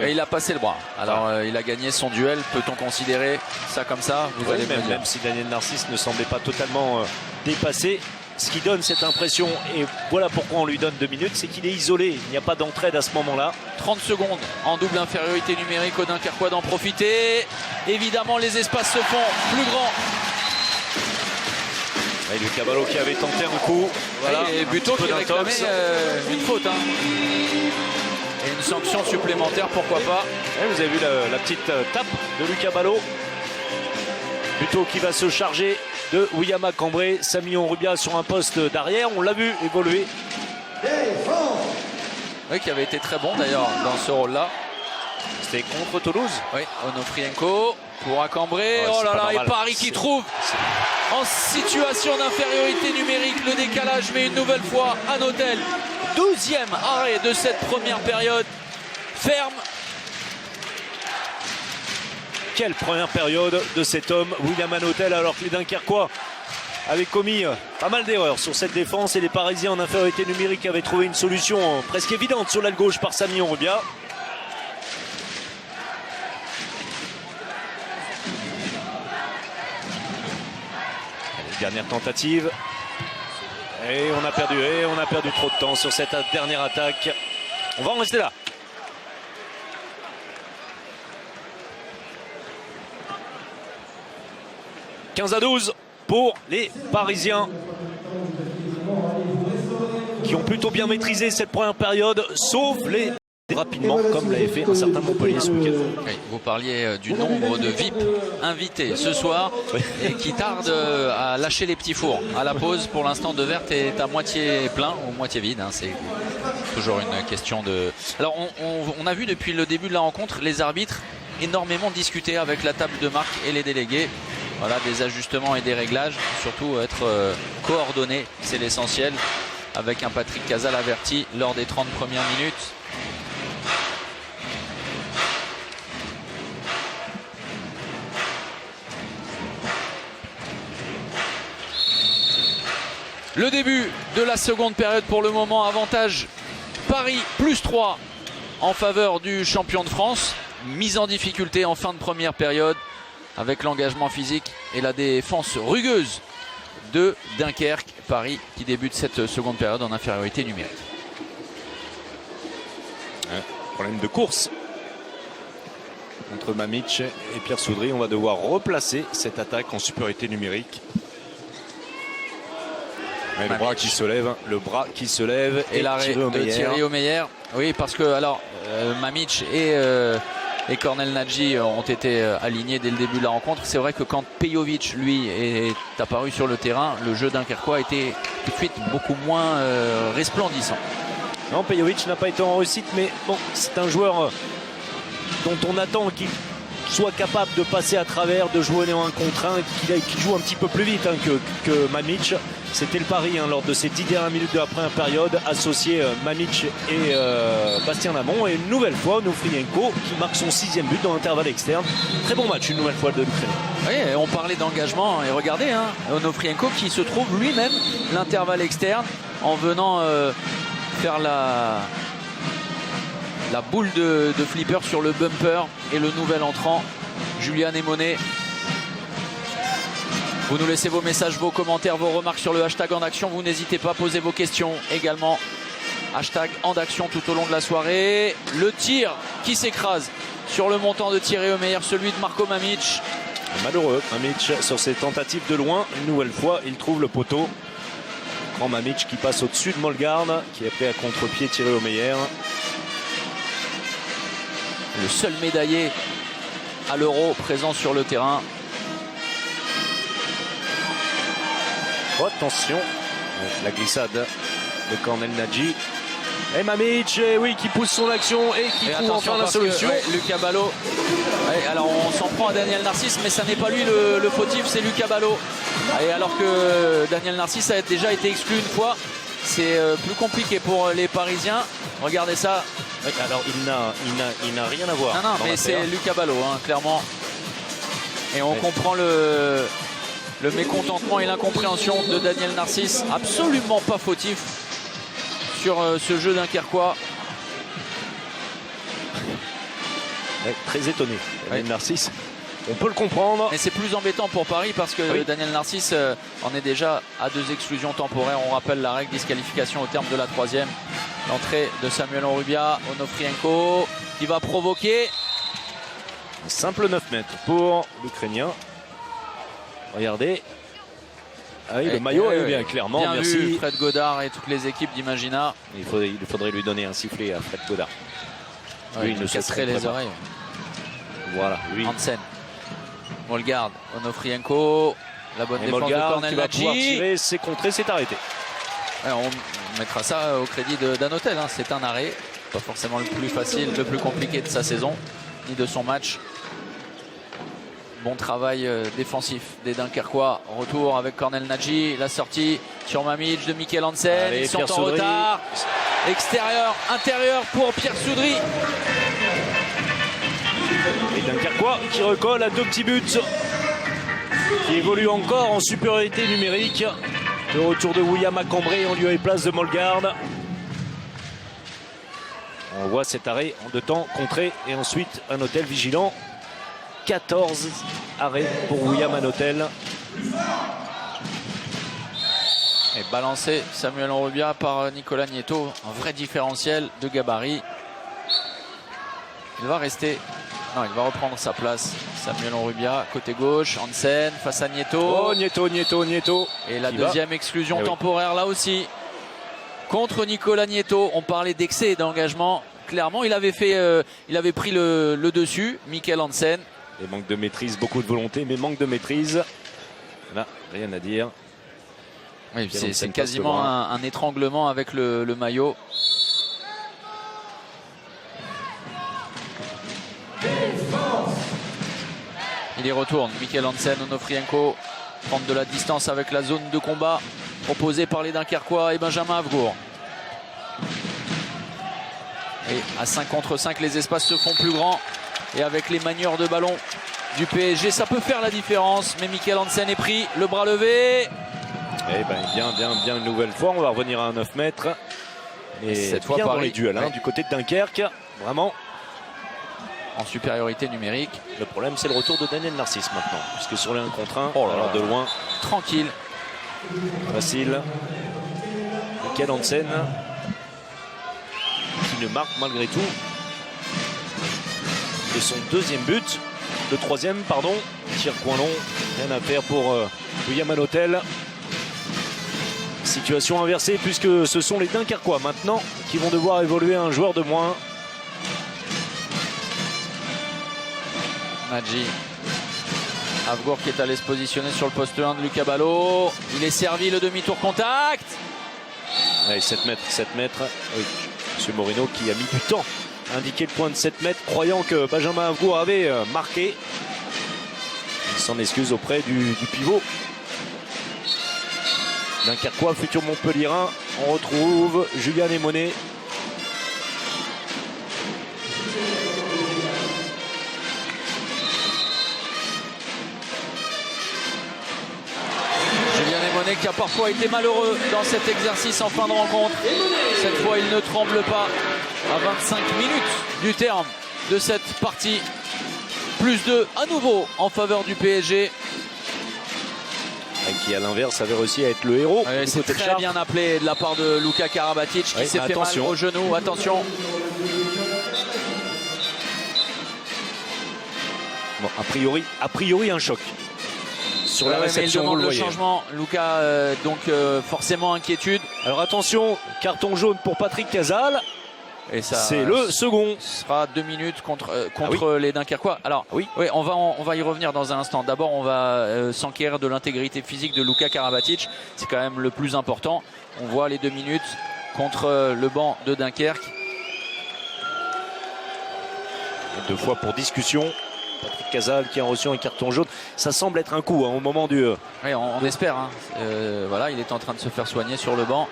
Et il a passé le bras. Alors il a gagné son duel. Peut-on considérer ça comme ça? Vous allez même si Daniel Narcisse ne semblait pas totalement dépassé. Ce qui donne cette impression, et voilà pourquoi on lui donne 2 minutes, c'est qu'il est isolé. Il n'y a pas d'entraide à ce moment-là. 30 secondes en double infériorité numérique aux Dunkerquois d'en profiter. Évidemment, les espaces se font plus grands. Et le Caballo qui avait tenté un coup. Voilà, et Buteau qui réclamait une faute. Et une sanction supplémentaire, pourquoi pas. Et vous avez vu la petite tape de Lucas Ballot. Buteau qui va se charger de William Macambré. Samillon Rubia sur un poste d'arrière. On l'a vu évoluer. Oui, qui avait été très bon d'ailleurs dans ce rôle-là. C'était contre Toulouse. Oui, Onofrienko pour Acambré. Oh là là, et Paris qui trouve en situation d'infériorité numérique le décalage, mais une nouvelle fois un hôtel. 12e arrêt de cette première période. Ferme. Quelle première période de cet homme, William Hanotel, alors que les Dunkerquois avaient commis pas mal d'erreurs sur cette défense et les Parisiens en infériorité numérique avaient trouvé une solution presque évidente sur l'aile gauche par Samillon Rubia. Dernière tentative. Et on a perdu trop de temps sur cette dernière attaque. On va en rester là. « 15-12 pour les Parisiens qui ont plutôt bien maîtrisé cette première période, sauf les rapidement, comme l'avait fait un certain Montpellier ce week-end. Oui, vous parliez du nombre de VIP invités ce soir et qui tardent à lâcher les petits fours. À la pause, pour l'instant, De Vert est à moitié plein ou moitié vide. C'est toujours une question de... Alors, on a vu depuis le début de la rencontre les arbitres énormément discuter avec la table de marque et les délégués. Voilà, des ajustements et des réglages. Surtout être coordonné, c'est l'essentiel. Avec un Patrick Casal averti lors des 30 premières minutes. Le début de la seconde période pour le moment, avantage Paris plus 3 en faveur du champion de France. mise en difficulté en fin de première période avec l'engagement physique et la défense rugueuse de Dunkerque. Paris qui débute cette seconde période en infériorité numérique. Problème de course entre Mamić et Pierre Soudry. On va devoir replacer cette attaque en supériorité numérique. Mais le bras qui se lève, et l'arrêt de Thierry Omeyer. Oui, parce que alors Mamić et Cornel Nadji ont été alignés dès le début de la rencontre. C'est vrai que quand Pejovic lui est apparu sur le terrain, le jeu dunkerquois était tout de suite beaucoup moins resplendissant. Non, Pejovic n'a pas été en réussite, mais bon, c'est un joueur dont on attend qu'il soit capable de passer à travers, de jouer en 1 contre 1, qu'il joue un petit peu plus vite que Mamić. C'était le pari lors de ces 10 dernières minutes de la première période, associé Mamić et Bastien Lamont. Et une nouvelle fois, Onofrienko qui marque son 6e but dans l'intervalle externe. Très bon match, une nouvelle fois de l'Ukraine. Oui, on parlait d'engagement et regardez, Onofrienko qui se trouve lui-même l'intervalle externe en venant faire la boule de flipper sur le bumper. Et le nouvel entrant, Julian Emonet. Vous nous laissez vos messages, vos commentaires, vos remarques sur le hashtag En Action. Vous n'hésitez pas à poser vos questions également. Hashtag En Action tout au long de la soirée. Le tir qui s'écrase sur le montant de Thierry Omeyer, celui de Marco Mamić. Malheureux, Mamić sur ses tentatives de loin. Une nouvelle fois, il trouve le poteau. Grand Mamić qui passe au-dessus de Mollegarde, qui est prêt à contre-pied Thierry Omeyer. Le seul médaillé à l'Euro présent sur le terrain. Oh, attention, la glissade de Cornel Nadji. Et Mamić, oui, qui pousse son action et qui trouve enfin la solution. Lucas Ballot. Alors on s'en prend à Daniel Narcisse, mais ça n'est pas lui le fautif, c'est Lucas Ballot. Et alors que Daniel Narcisse a déjà été exclu une fois, c'est plus compliqué pour les Parisiens. Regardez ça. Oui, alors il n'a rien à voir. Non, mais c'est Lucas Ballot, clairement. Et on comprend le mécontentement et l'incompréhension de Daniel Narcisse. Absolument pas fautif sur ce jeu dunkerquois. Très étonné, Daniel Narcisse. On peut le comprendre. Mais c'est plus embêtant pour Paris parce que Daniel Narcisse en est déjà à 2 exclusions temporaires. On rappelle la règle disqualification au terme de la 3e. L'entrée de Samuel Onrubia, Onofrienko qui va provoquer. Un simple 9 mètres pour l'Ukrainien. Regardez. Ah oui, le maillot est bien, clairement. Bien merci vu, Fred Godard et toutes les équipes d'Imagina. Il faudrait lui donner un sifflet à Fred Godard. Oui, il casserait les oreilles. Voilà, lui. Hansen. Mollegarde, Onofrienko. La bonne défense de Cornel Nadji. C'est contré, c'est arrêté. On mettra ça au crédit d'Anotel. C'est un arrêt. Pas forcément le plus facile, le plus compliqué de sa saison, ni de son match. Bon travail défensif des Dunkerquois. Retour avec Cornel Nadji. La sortie sur Mamić de Mikkel Hansen. Allez, ils sont Pierre en Soudry. retard. Extérieur, intérieur pour Pierre Soudry. Et Dunkerquois qui recolle à 2 petits buts. Qui évolue encore en supériorité numérique. Le retour de William à Cambrai en lieu et place de Mollegarde. On voit cet arrêt en 2 temps contré et ensuite un hôtel vigilant. 14 arrêts pour William Hanotel. Et balancé Samuel Onrubia par Nicolas Nieto. Un vrai différentiel de gabarit. Il va rester. Non, il va reprendre sa place. Samuel Onrubia, côté gauche. Hansen face à Nieto. Oh, Nieto. Et la deuxième exclusion temporaire là aussi. Contre Nicolas Nieto. On parlait d'excès et d'engagement. Clairement, il avait pris le dessus. Mikkel Hansen. Et manque de maîtrise, beaucoup de volonté, mais manque de maîtrise. Là, rien à dire. Oui, c'est quasiment un étranglement avec le maillot. Il y retourne. Mikkel Hansen, Onofrienko prendre de la distance avec la zone de combat proposée par les Dunkerquois et Benjamin Avgour. Et à 5 contre 5, les espaces se font plus grands. Et avec les manieurs de ballon du PSG, ça peut faire la différence. Mais Mikkel Hansen est pris, le bras levé. Eh bien, bien une nouvelle fois. On va revenir à 9 mètres. Et cette fois, bien Paris, dans les duels du côté de Dunkerque. Vraiment. en supériorité numérique. Le problème, c'est le retour de Daniel Narcisse maintenant, puisque sur les 1 contre 1, Oh là alors là. de loin, Tranquille. facile. Michael Hansen qui ne marque malgré tout de son 2e but. Le 3e, pardon. Tir coin long. Rien à faire pour William Hanotel. Situation inversée puisque ce sont les Dunkerquois maintenant qui vont devoir évoluer un joueur de moins. Nadji. Avgour qui est allé se positionner sur le poste 1 de Lucas Ballot. Il est servi, le demi-tour contact. Allez, 7 mètres, 7 mètres. Oui, M. Moreno qui a mis du temps à indiquer le point de 7 mètres, croyant que Benjamin Avgour avait marqué. Il s'en excuse auprès du pivot. Dunkerquois, futur Montpellierin. On retrouve Julien Némonet. Qui a parfois été malheureux dans cet exercice en fin de rencontre. Cette fois, il ne tremble pas à 25 minutes du terme de cette partie. Plus 2 à nouveau en faveur du PSG. Et qui, à l'inverse, avait réussi à être le héros. C'est très bien appelé de la part de Luka Karabatic qui s'est fait mal au genou. Attention. Bon, a priori un choc. Sur la réception, il demande le changement. Luka, donc forcément inquiétude. Alors attention, carton jaune pour Patrick Casal. Et ça, c'est le second. Ce sera 2 minutes contre les Dunkerquois. Alors oui, on va y revenir dans un instant. D'abord, on va s'enquérir de l'intégrité physique de Luka Karabatic. C'est quand même le plus important. On voit les 2 minutes contre le banc de Dunkerque. Et 2 fois pour discussion. Patrick Casal qui a reçu un carton jaune. Ça semble être un coup au moment du... Oui, on espère. Hein. Voilà, il est en train de se faire soigner sur le banc.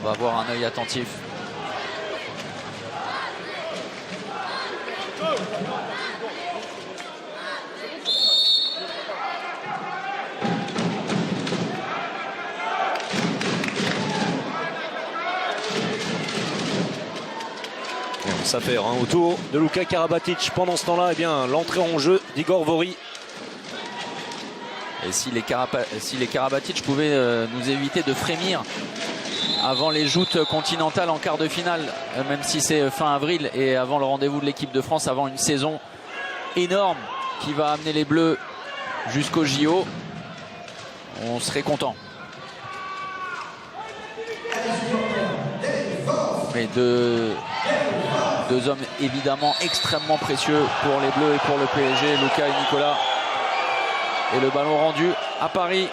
On va avoir un œil attentif. S'affaire autour de Luka Karabatic. Pendant ce temps-là, l'entrée en jeu d'Igor Vori. Et si les Karabatic pouvaient nous éviter de frémir avant les joutes continentales en quart de finale, même si c'est fin avril et avant le rendez-vous de l'équipe de France, avant une saison énorme qui va amener les Bleus jusqu'au JO, on serait content. Mais deux hommes évidemment extrêmement précieux pour les Bleus et pour le PSG, Luka et Nicolas. Et le ballon rendu à Paris.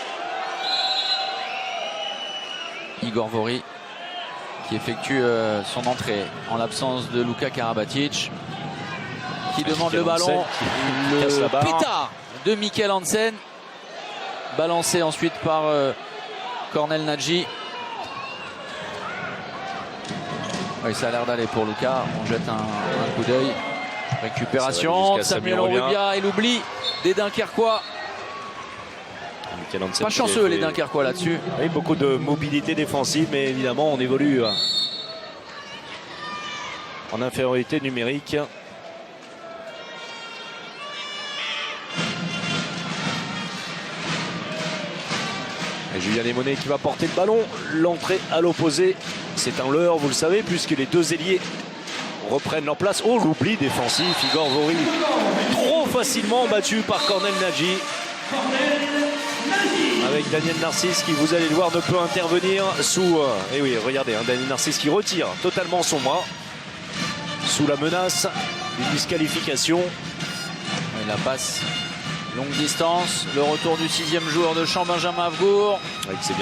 Igor Vori qui effectue son entrée en l'absence de Luka Karabatic, qui demande le ballon. Le pétard de Michael Hansen, balancé ensuite par Cornel Nadji. Oui, ça a l'air d'aller pour Luka. On jette un coup d'œil. Récupération de Samuel Rubia et l'oubli des Dunkerquois. Pas chanceux les Dunkerquois là-dessus. Oui, beaucoup de mobilité défensive, mais évidemment on évolue en infériorité numérique. Et Julien Némonet qui va porter le ballon. L'entrée à l'opposé, c'est un leurre, vous le savez, puisque les 2 ailiers reprennent leur place. Oh, l'oubli défensif, Igor Vori trop facilement battu par Cornel Nadji. Avec Daniel Narcisse qui, vous allez le voir, ne peut intervenir sous... et oui, regardez, Daniel Narcisse qui retire totalement son bras sous la menace d'une disqualification. Et la passe longue distance, le retour du 6e joueur de champ, Benjamin Avgour. Oui, c'est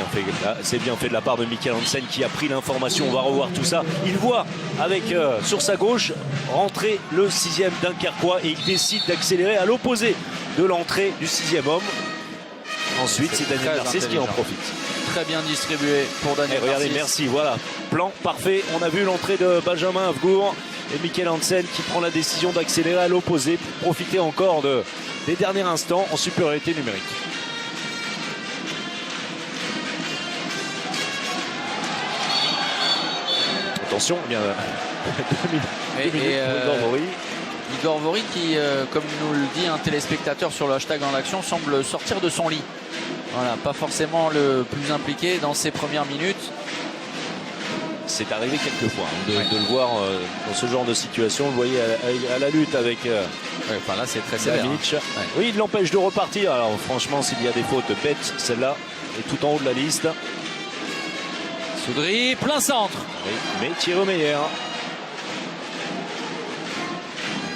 bien fait de la part de Michael Hansen qui a pris l'information. On va revoir tout ça. Il voit avec sur sa gauche rentrer le 6e Dunkerquois et il décide d'accélérer à l'opposé de l'entrée du 6e homme. Ensuite, c'est Daniel Narcisse qui en profite. Très bien distribué pour Daniel Narcisse. Regardez, merci, voilà. Plan parfait. On a vu l'entrée de Benjamin Avgour et Michael Hansen qui prend la décision d'accélérer à l'opposé pour profiter encore des derniers instants en supériorité numérique. Attention, bien 2 minutes pour Igor Vori. Igor Vori qui, comme nous le dit un téléspectateur sur le hashtag en action, semble sortir de son lit. Voilà, pas forcément le plus impliqué dans ses premières minutes. C'est arrivé quelques fois de le voir dans ce genre de situation. Vous le voyez à la lutte avec Enfin là c'est très sévère. Oui, il l'empêche de repartir. Alors franchement, s'il y a des fautes bêtes, celle-là est tout en haut de la liste. Soudry, plein centre. Oui, mais Thierry Omeyer.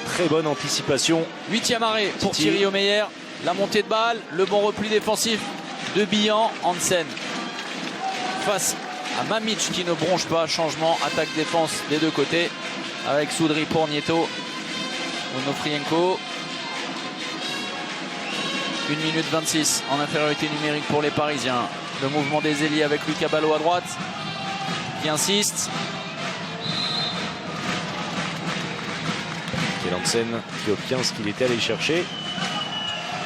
Très bonne anticipation. 8e arrêt pour Thierry Omeyer. La montée de balle, le bon repli défensif de Bihan. Hansen face à Mamic qui ne bronche pas. Changement, attaque-défense des deux côtés avec Soudry pour Nieto. Onofrienko. 1 minute 26 en infériorité numérique pour les Parisiens. Le mouvement des ailiers avec Lucas Ballot à droite qui insiste. Hansen qui obtient ce qu'il était allé chercher.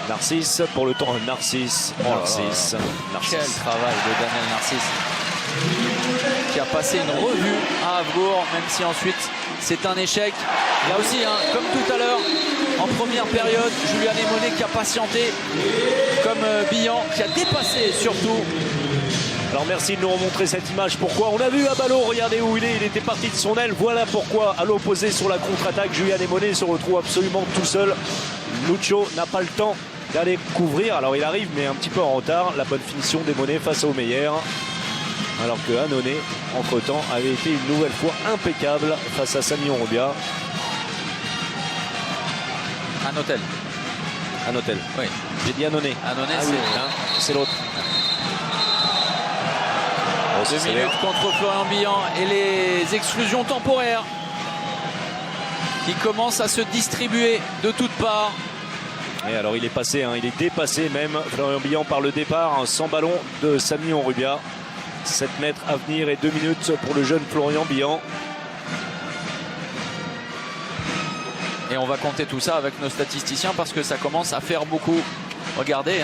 Narcisse pour le temps. Narcisse. Narcisse. Quel travail de Daniel Narcisse qui a passé une revue à Havgour, même si ensuite c'est un échec. Là aussi, hein, comme tout à l'heure, en première période, Julien Némonet qui a patienté, comme Bihan qui a dépassé surtout. Alors merci de nous remontrer cette image. Pourquoi? On a vu à Ballot, regardez où il était parti de son aile. Voilà pourquoi à l'opposé sur la contre-attaque, Julien Némonet se retrouve absolument tout seul. Lucho n'a pas le temps d'aller couvrir. Alors il arrive mais un petit peu en retard. La bonne finition des Némonet face au Meyer. Alors que Annonay, entre-temps, avait été une nouvelle fois impeccable face à Samy Onrubia. Anotel. Anotel. Oui. J'ai dit Annonay. Annonay, c'est l'autre. 2 minutes contre Florian Bihan et les exclusions temporaires qui commencent à se distribuer de toutes parts. Et alors il est passé, il est dépassé même Florian Bihan par le départ sans ballon de Samy Onrubia. 7 mètres à venir et 2 minutes pour le jeune Florian Bihan. Et on va compter tout ça avec nos statisticiens parce que ça commence à faire beaucoup. Regardez,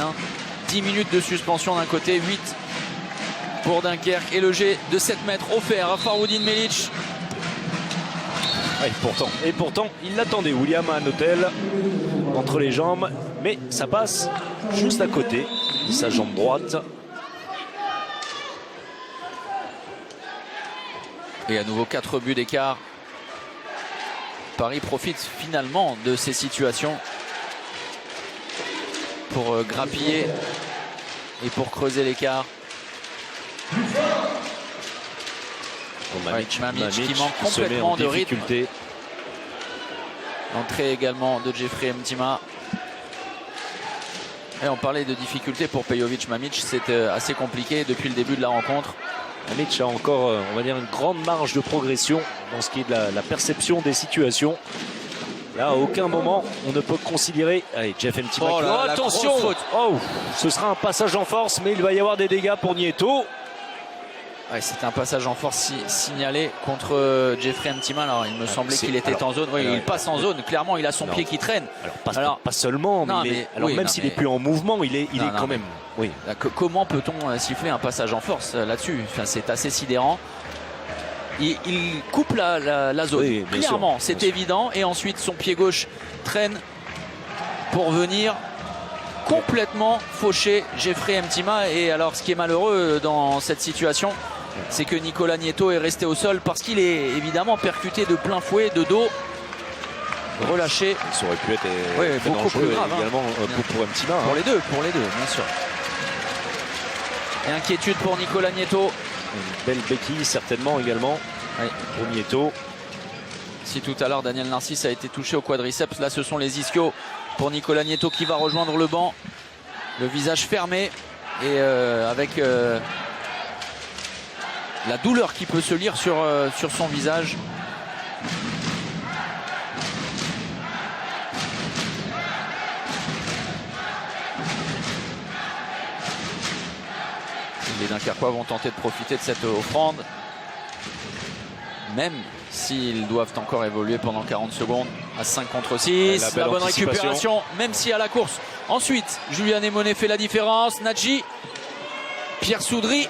10 minutes de suspension d'un côté, 8 pour Dunkerque et le jet de 7 mètres offert à Faroudine Melic. Et pourtant, il l'attendait, William Anotel, entre les jambes, mais ça passe juste à côté, sa jambe droite. Et à nouveau 4 buts d'écart. Paris profite finalement de ces situations pour grappiller et pour creuser l'écart. Mamic qui manque complètement de rythme. Difficulté. Entrée également de Jeffrey Mtima. Et on parlait de difficulté pour Pejovic. Mamic, c'est assez compliqué depuis le début de la rencontre. Mamic a encore, on va dire, une grande marge de progression dans ce qui est de la perception des situations. Là, à aucun moment, on ne peut considérer... Allez, Jeff Mtima. Oh là, attention, ce sera un passage en force, mais il va y avoir des dégâts pour Nieto. Ouais, c'était un passage en force signalé contre Jeffrey Mtima. Alors il me semblait qu'il était en zone. Oui, il passe en zone. Clairement, il a son pied qui traîne. Alors pas seulement, mais même s'il n'est plus en mouvement, il est quand même. Oui. Comment peut-on siffler un passage en force là-dessus? Enfin, c'est assez sidérant. Il coupe la zone. Oui, clairement, c'est évident. Et ensuite, son pied gauche traîne pour venir complètement faucher Jeffrey Mtima. Et alors, ce qui est malheureux dans cette situation, c'est que Nicolas Nieto est resté au sol parce qu'il est évidemment percuté de plein fouet, de dos, relâché. Ça aurait pu être beaucoup plus grave également pour Mtima. Pour les deux, bien sûr. Et inquiétude pour Nicolas Nieto. Une belle béquille certainement également pour Nieto. Si tout à l'heure Daniel Narcisse a été touché au quadriceps, là ce sont les ischios pour Nicolas Nieto qui va rejoindre le banc. Le visage fermé et avec la douleur qui peut se lire sur son visage. Les Dunkerquois vont tenter de profiter de cette offrande, même s'ils doivent encore évoluer pendant 40 secondes à 5 contre 6. La bonne récupération, même si à la course. Ensuite, Julien Némonet fait la différence. Nadji, Pierre Soudry.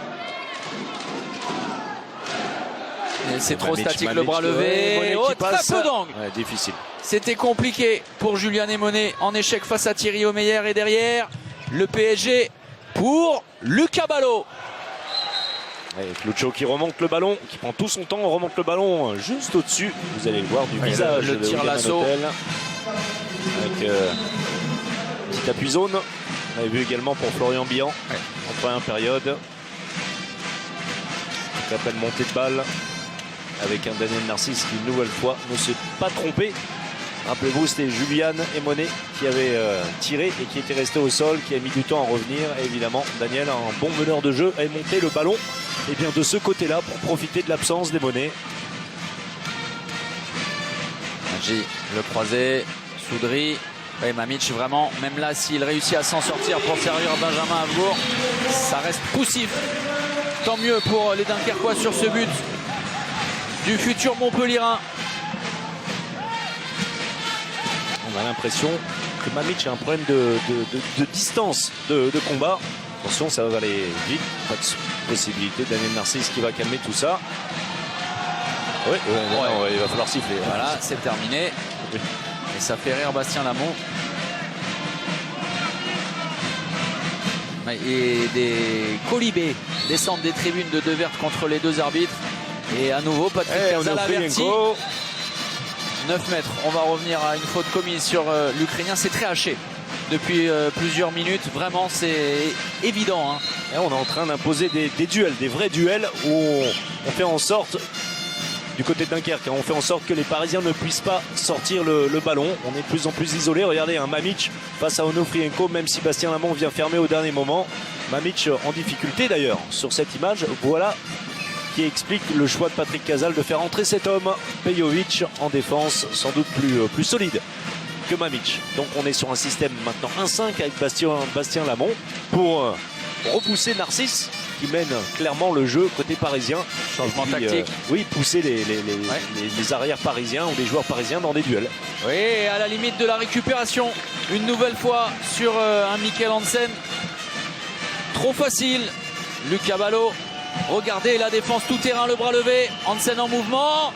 C'est trop statique, Mamić, le bras levé. Monet Oh, qui très passe. peu d'angle. Ouais, difficile. C'était compliqué pour Julian Monet, en échec face à Thierry Omeyer. Et derrière, le PSG pour Lucas Ballot. Et Lucho qui remonte le ballon, qui prend tout son temps, on remonte le ballon juste au-dessus. Vous allez le voir du visage le de tir William lasso. Hanotel. Avec petit appui zone. On avait vu également pour Florian Bihan en première période. Donc à peine montée de balle avec un Daniel Narcisse qui une nouvelle fois ne s'est pas trompé. Rappelez-vous, c'était Julian Monet qui avait tiré et qui était resté au sol, qui a mis du temps à revenir. Et évidemment, Daniel, un bon meneur de jeu, a monté le ballon et bien de ce côté-là pour profiter de l'absence des Monet. Nagy, le croisé, Soudry. Et Mamić, vraiment, même là, s'il réussit à s'en sortir pour servir Benjamin Havgour, ça reste poussif. Tant mieux pour les Dunkerquois sur ce but du futur Montpellierin. On a l'impression que Mamić a un problème de distance de combat. Attention, ça va aller vite. Pas de possibilité. Daniel Narcisse qui va calmer tout ça. Oui, non, il va falloir siffler. Voilà, c'est terminé. Et ça fait rire Bastien Lamont. Et des colibés descendent des tribunes de Devers contre les deux arbitres. Et à nouveau, Patrick Casal averti. 9 mètres. On va revenir à une faute commise sur l'Ukrainien. C'est très haché depuis plusieurs minutes. Vraiment, c'est évident. Hein. Et on est en train d'imposer des duels, des vrais duels où on fait en sorte, du côté de Dunkerque, on fait en sorte que les Parisiens ne puissent pas sortir le ballon. On est de plus en plus isolé. Regardez, un Mamić face à Onofrienko, même si Bastien Lamont vient fermer au dernier moment. Mamić en difficulté d'ailleurs sur cette image. Voilà qui explique le choix de Patrick Casal de faire entrer cet homme, Pejovic, en défense, sans doute plus solide que Mamić. Donc on est sur un système maintenant 1-5 avec Bastien Lamont pour repousser Narcisse qui mène clairement le jeu côté parisien. Changement tactique. Oui, pousser les arrières parisiens ou les joueurs parisiens dans des duels. Oui, à la limite de la récupération, une nouvelle fois sur un Mikkel Hansen. Trop facile, Lucas Ballot. Regardez la défense tout terrain, le bras levé, Hansen en mouvement.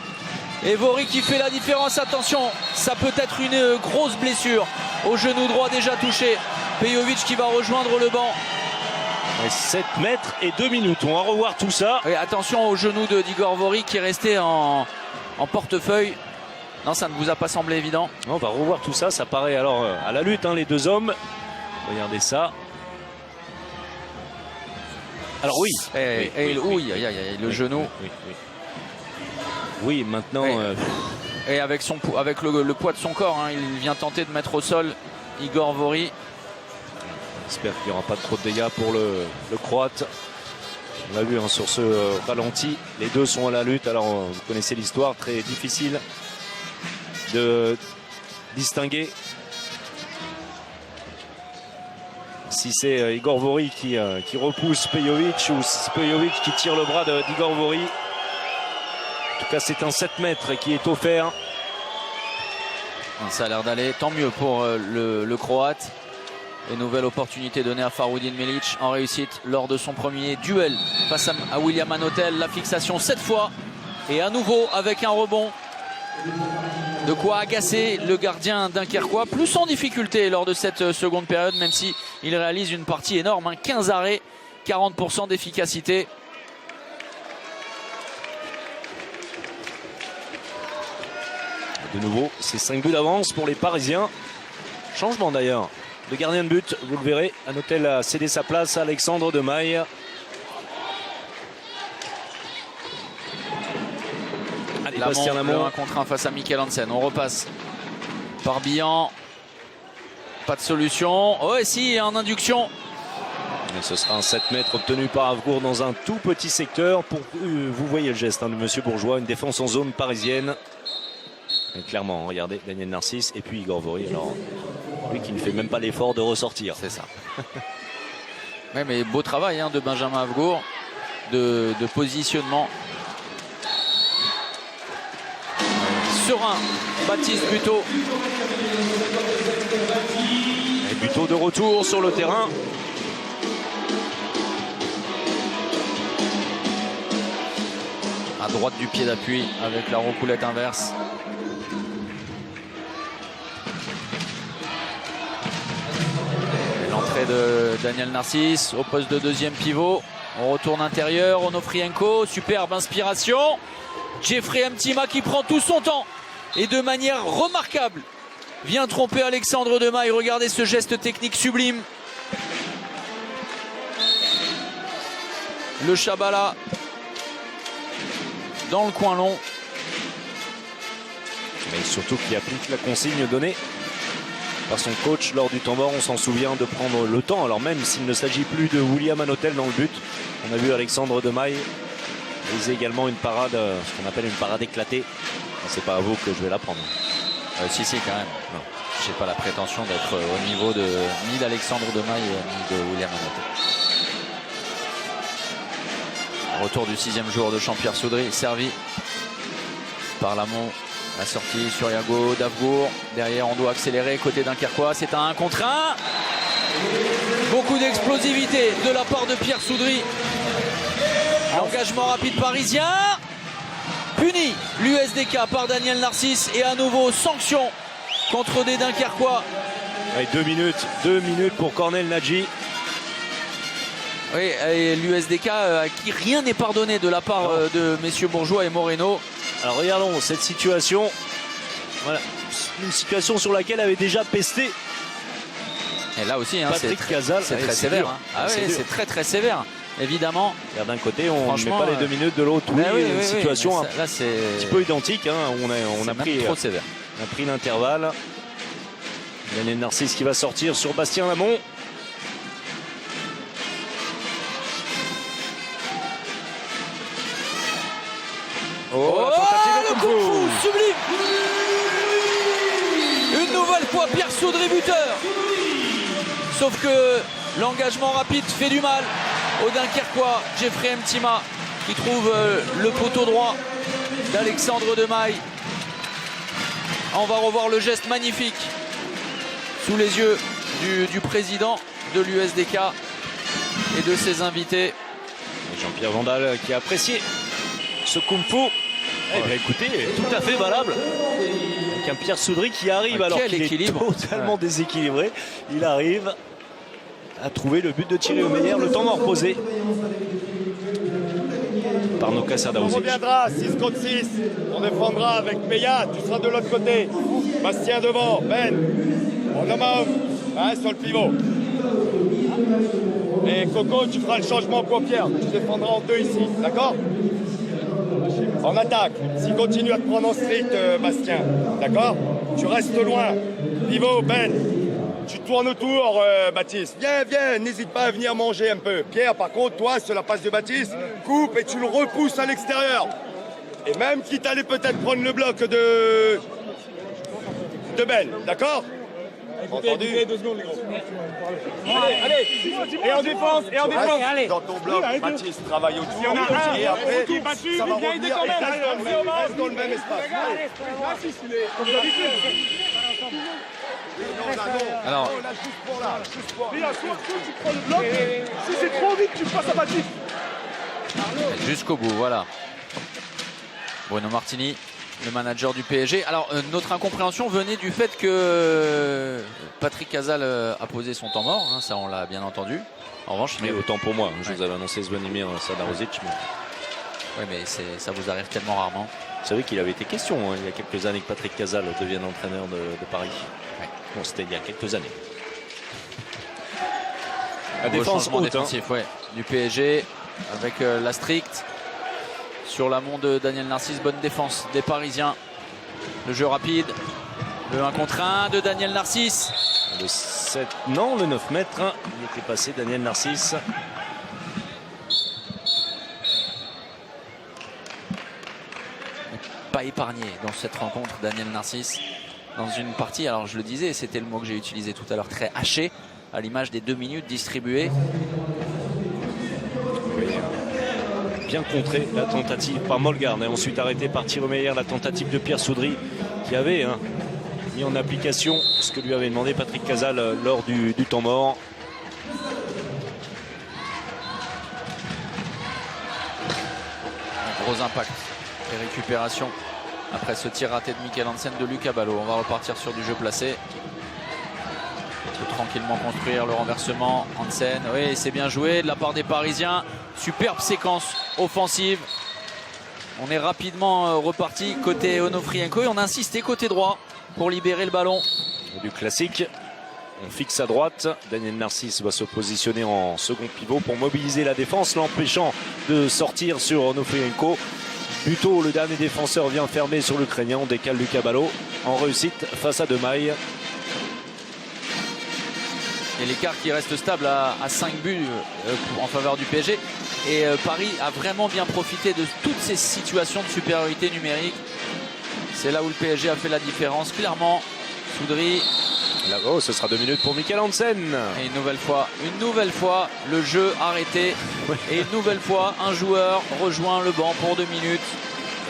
Et Vory qui fait la différence. Attention, ça peut être une grosse blessure au genou droit déjà touché. Pejovic qui va rejoindre le banc. 7 mètres et 2 minutes. On va revoir tout ça. Et attention au genou d'Igor Vory qui est resté en portefeuille. Non, ça ne vous a pas semblé évident? On va revoir tout ça. Ça paraît alors à la lutte, hein, les deux hommes. Regardez ça. Alors oui. Oui, le genou. Oui, maintenant. Et avec le poids de son corps, hein, il vient tenter de mettre au sol Igor Vory. J'espère qu'il n'y aura pas trop de dégâts pour le Croate. On l'a vu, hein, sur ce ralenti. Les deux sont à la lutte. Alors vous connaissez l'histoire, très difficile de distinguer si c'est Igor Vory qui repousse Pejovic ou si c'est Pejovic qui tire le bras d'Igor Vory. En tout cas, c'est un 7 mètres qui est offert. Ça a l'air d'aller, tant mieux pour le Croate. Et nouvelle opportunité donnée à Faroudin Milic en réussite lors de son premier duel face à William Hanotel. La fixation cette fois et à nouveau avec un rebond. De quoi agacer le gardien dunkerquois, plus en difficulté lors de cette seconde période, même si il réalise une partie énorme, hein, 15 arrêts, 40% d'efficacité. De nouveau, c'est 5 buts d'avance pour les Parisiens. Changement d'ailleurs de gardien de but, vous le verrez. Hanotel a cédé sa place à Alexandre Demaille. Allez, Bastien Lamont. 1 contre 1 face à Mikkel Hansen. On repasse par Bihan. Pas de solution. Oh, et si, en induction. Et ce sera un 7 mètres obtenu par Havgour dans un tout petit secteur. Vous voyez le geste, hein, de Monsieur Bourgeois. Une défense en zone parisienne. Et clairement, regardez, Daniel Narcisse et puis Igor Vory. Alors, lui qui ne fait même pas l'effort de ressortir. C'est ça. Ouais, mais beau travail, hein, de Benjamin Havgour, de positionnement. Serein, Baptiste Buteau. Et Buteau de retour sur le terrain. à droite du pied d'appui avec la roucoulette inverse. L'entrée de Daniel Narcisse au poste de deuxième pivot. On retourne intérieur, Onofrienko, superbe inspiration. Jeffrey Mtima qui prend tout son temps et de manière remarquable vient tromper Alexandre Demaille. Regardez ce geste technique sublime. Le Chabala dans le coin long. Mais surtout qu'il applique la consigne donnée par son coach lors du temps mort. On s'en souvient de prendre le temps. Alors même s'il ne s'agit plus de William Anotel dans le but, on a vu Alexandre Demaille réaliser également une parade, ce qu'on appelle une parade éclatée. C'est pas à vous que je vais la prendre. Si quand même. Je n'ai pas la prétention d'être au niveau de ni d'Alexandre Demaille ni de William Anotel. Retour du 6e jour de Jean-Pierre Soudry, servi par Lamont. La sortie sur Yago Davgour. Derrière, on doit accélérer côté Dunkerquois. C'est un 1 contre 1. Beaucoup d'explosivité de la part de Pierre Soudry. Engagement rapide parisien. Puni l'USDK par Daniel Narcisse. Et à nouveau, sanction contre des Dunkerquois. Allez, 2 minutes pour Cornel Nadji. Oui, et l'USDK à qui rien n'est pardonné de la part de messieurs Bourgeois et Moreno. Alors regardons cette situation. Voilà, une situation sur laquelle avait déjà pesté. Et là aussi, hein, Patrick Casal, c'est très sévère. dur. Hein. Ah oui, c'est très très sévère. Évidemment. D'un côté, on ne met pas les 2 minutes, de l'autre. Oui, une situation là, c'est un petit peu identique. Hein. On a pris trop sévère. On a pris l'intervalle. Daniel Narcisse qui va sortir sur Bastien Lamont. Oh, le Kung Fu sublime. Une nouvelle fois Pierre Soudry buteur. Sauf que l'engagement rapide fait du mal au Dunkerquois. Jeffrey Mtima qui trouve le poteau droit d'Alexandre Demaille. On va revoir le geste magnifique sous les yeux du président de l'USDK et de ses invités. Jean-Pierre Vandal qui a apprécié ce Kung Fu. Eh bien, écoutez, tout à fait valable. Avec un Pierre Soudry qui arrive alors qu'il est totalement déséquilibré. Il arrive à trouver le but de Thierry Omeyer. Le temps mort posé par Noka Serdariusic. On reviendra 6 contre 6. On défendra avec Meillat. Tu seras de l'autre côté. Bastien devant. Ben. On homme sur le pivot. Et Coco, tu feras le changement pour Pierre. Tu défendras en 2 ici. D'accord ? En attaque, s'il continue à te prendre en strict, Bastien, d'accord? Tu restes loin. Pivot, Ben, tu tournes autour, Baptiste. Viens, n'hésite pas à venir manger un peu. Pierre, par contre, toi, sur la passe de Baptiste, coupe et tu le repousses à l'extérieur. Et même quitte à aller peut-être prendre le bloc de Ben, d'accord? Entendu? 2 secondes, les gros. Allez, et en défense, allez. Dans ton bloc, Baptiste travaille au-dessus. Et après, ça va revenir et reste dans le même espace. Comme d'habitude. Alors, tu prends le bloc. Si c'est trop vite, tu passes à Baptiste. Jusqu'au bout, voilà. Bruno Martini, le manager du PSG. Alors, notre incompréhension venait du fait que Patrick Casal a posé son temps mort. Hein, ça, on l'a bien entendu. En revanche, mais autant pour moi. Je vous avais annoncé Zvonimir Serdariusic. Oui, mais ça vous arrive tellement rarement. Vous savez qu'il avait été question il y a quelques années que Patrick Casal devienne entraîneur de Paris. Ouais. Bon, c'était il y a quelques années. La défense haute, défensif, du PSG avec la stricte. Sur l'amont de Daniel Narcisse, bonne défense des Parisiens. Le jeu rapide, le 1 contre 1 de Daniel Narcisse. Le 7, non, le 9 mètres. Il était passé, Daniel Narcisse. Pas épargné dans cette rencontre, Daniel Narcisse. Dans une partie, alors je le disais, c'était le mot que j'ai utilisé tout à l'heure, très haché, à l'image des 2 minutes distribuées. Bien contré la tentative par Molgarn et ensuite arrêté par Thierry Meyer, la tentative de Pierre Soudry qui avait mis en application ce que lui avait demandé Patrick Casal lors du temps mort. Un gros impact Et récupération après ce tir raté de Mikkel Hansen de Lucas Ballot. On va repartir sur du jeu placé. On peut tranquillement construire le renversement. Hansen, oui, c'est bien joué de la part des Parisiens. Superbe séquence offensive. On est rapidement reparti côté Onofrienko et on a insisté côté droit pour libérer le ballon. Du classique. On fixe à droite. Daniel Narcisse va se positionner en second pivot pour mobiliser la défense, l'empêchant de sortir sur Onofrienko. Buteau, le dernier défenseur, vient fermer sur l'Ukrainien. On décale Lucas Ballot en réussite face à Demaille. Et l'écart qui reste stable à 5 buts en faveur du PSG. Et Paris a vraiment bien profité de toutes ces situations de supériorité numérique. C'est là où le PSG a fait la différence. Clairement, Soudry. Là, oh, ce sera 2 minutes pour Mikkel Hansen. Et une nouvelle fois, le jeu arrêté. Et une nouvelle fois, un joueur rejoint le banc pour 2 minutes.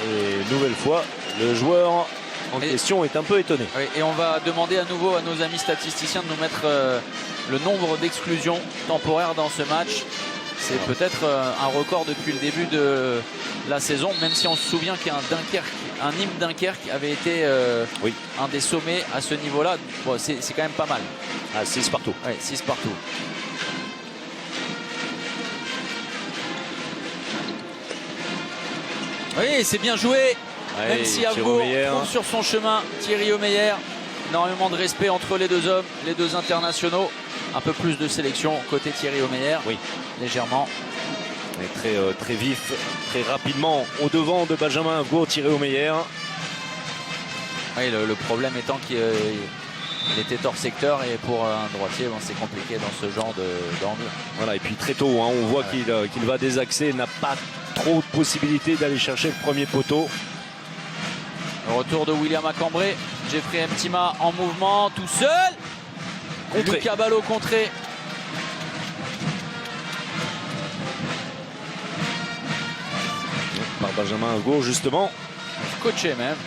Et une nouvelle fois, le joueur en question est un peu étonné. Oui, et on va demander à nouveau à nos amis statisticiens de nous mettre le nombre d'exclusions temporaires dans ce match. C'est peut-être un record depuis le début de la saison, même si on se souvient qu'un hymne Dunkerque avait été un des sommets à ce niveau-là. Bon, c'est quand même pas mal. À 6 partout. Oui, 6 partout. Oui, c'est bien joué. Allez, même si Havgour trouve sur son chemin Thierry Omeyer. Énormément de respect entre les deux hommes, les deux internationaux. Un peu plus de sélection côté Thierry Omeyer. Oui. Légèrement. Et très vif, très rapidement au devant de Benjamin Havgour, Thierry Omeyer. Oui, le problème étant qu'il était hors secteur et pour un droitier, bon, c'est compliqué dans ce genre d'angle. Voilà, et puis très tôt, hein, on voit qu'il va désaxer, n'a pas trop de possibilités d'aller chercher le premier poteau. Le retour de William Acambré. Jeffrey Mtima en mouvement, tout seul. Contré. Lucas Ballot contré. Par Benjamin Havgour, justement. Coaché même.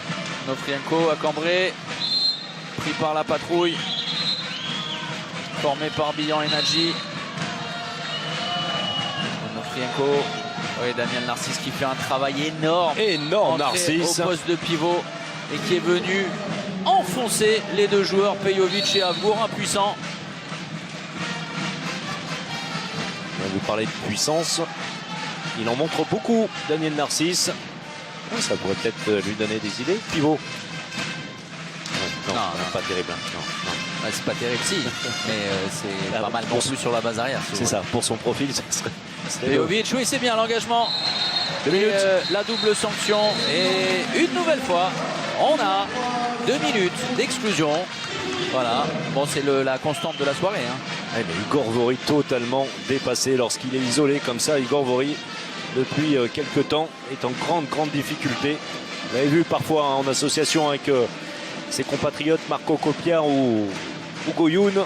Onofrienko, Acambré. Pris par la patrouille. Formé par Bihan et Nadji. Onofrienko. Oui, Daniel Narcisse qui fait un travail énorme. Énorme, Narcisse. Au poste de pivot et qui est venu enfoncer les deux joueurs, Pejovic et Havgour, impuissants. On va vous parler de puissance. Il en montre beaucoup, Daniel Narcisse. Ça pourrait peut-être lui donner des idées. Pivot. Non, pas terrible. Non. C'est pas terrible, si. Mais c'est pas mal non plus sur la base arrière. C'est ça, pour son profil, ça serait. Pejovic, oui, c'est bien l'engagement. La double sanction. Et une nouvelle fois, on a 2 minutes d'exclusion. Voilà. Bon, c'est la constante de la soirée. Hein. Ouais, mais Igor Vori totalement dépassé lorsqu'il est isolé comme ça. Igor Vori, depuis quelques temps, est en grande difficulté. Vous l'avez vu parfois en association avec ses compatriotes Marco Kopiar ou Hugo Youn.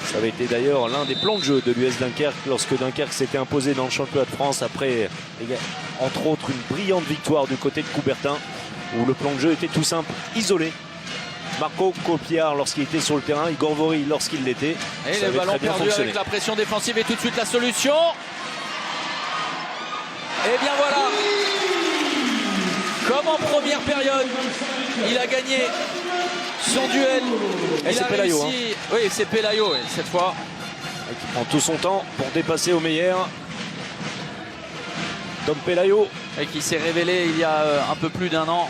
Ça avait été d'ailleurs l'un des plans de jeu de l'US Dunkerque lorsque Dunkerque s'était imposé dans le championnat de France après, entre autres, une brillante victoire du côté de Coubertin où le plan de jeu était tout simple, isolé. Marco Kopiar lorsqu'il était sur le terrain, Igor Vori lorsqu'il l'était. Et le ballon perdu avec la pression défensive et tout de suite la solution. Et bien voilà. Comme en première période, il a gagné son duel. Et c'est Pelayo. Oui, c'est Pelayo cette fois. Et qui prend tout son temps pour dépasser Omeyer. Tom Pelayo. Et qui s'est révélé il y a un peu plus d'1 an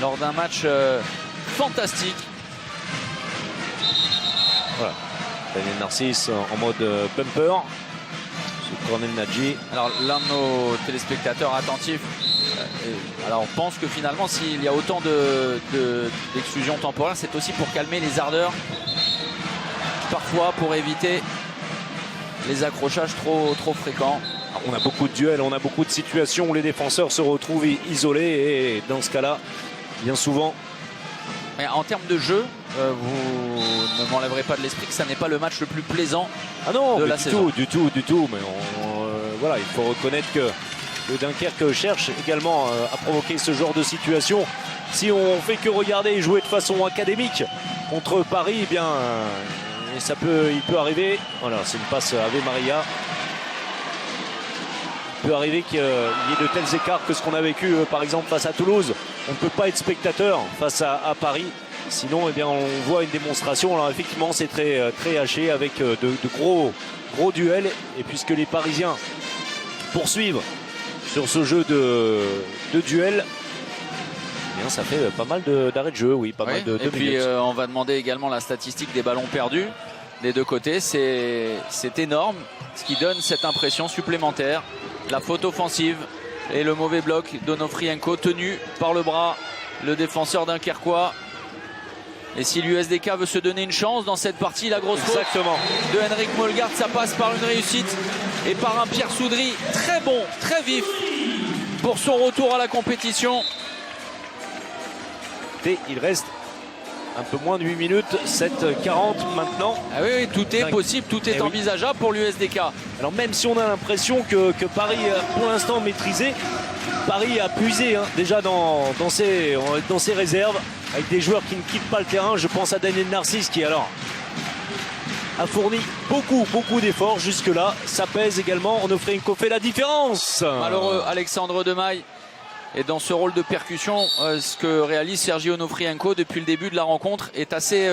lors d'un match fantastique. Voilà. Daniel Narcisse en mode bumper. Sous Cornel Nadji. Alors l'un de nos téléspectateurs attentifs, alors on pense que finalement s'il y a autant d'exclusions temporaires, c'est aussi pour calmer les ardeurs. Parfois pour éviter les accrochages trop fréquents. On a beaucoup de duels, on a beaucoup de situations où les défenseurs se retrouvent isolés et dans ce cas-là, bien souvent. Mais en termes de jeu, vous ne m'enlèverez pas de l'esprit que ça n'est pas le match le plus plaisant de la saison. Du tout. Mais voilà, il faut reconnaître que le Dunkerque cherche également à provoquer ce genre de situation. Si on fait que regarder et jouer de façon académique contre Paris, eh bien, il peut arriver. Voilà, c'est une passe Ave Maria. peut arriver qu'il y ait de tels écarts que ce qu'on a vécu par exemple face à Toulouse. On ne peut pas être spectateur face à Paris. Sinon, eh bien, on voit une démonstration. Alors effectivement, c'est très, très haché avec de gros duels. Et puisque les Parisiens poursuivent sur ce jeu de duel, eh bien, ça fait pas mal d'arrêts de jeu, oui, pas mal de et puis minutes. on va demander également la statistique des ballons perdus des deux côtés. C'est énorme, ce qui donne cette impression supplémentaire. La faute offensive et le mauvais bloc d'Onofrienko tenu par le bras, le défenseur dunkerquois. Et si l'USDK veut se donner une chance dans cette partie, la grosse faute de Henrik Molgaard, ça passe par une réussite et par un Pierre Soudry très bon, très vif pour son retour à la compétition. Et il reste un peu moins de 8 minutes, 7:40 maintenant. Ah oui, tout est possible, tout est envisageable pour l'USDK. Alors même si on a l'impression que Paris a pour l'instant maîtrisé, Paris a puisé déjà dans ses réserves avec des joueurs qui ne quittent pas le terrain. Je pense à Daniel Narcisse qui alors a fourni beaucoup d'efforts jusque-là. Ça pèse également. Onofrienko fait la différence. Malheureux Alexandre Demaille. Et dans ce rôle de percussion, ce que réalise Sergi Onofrienko depuis le début de la rencontre est assez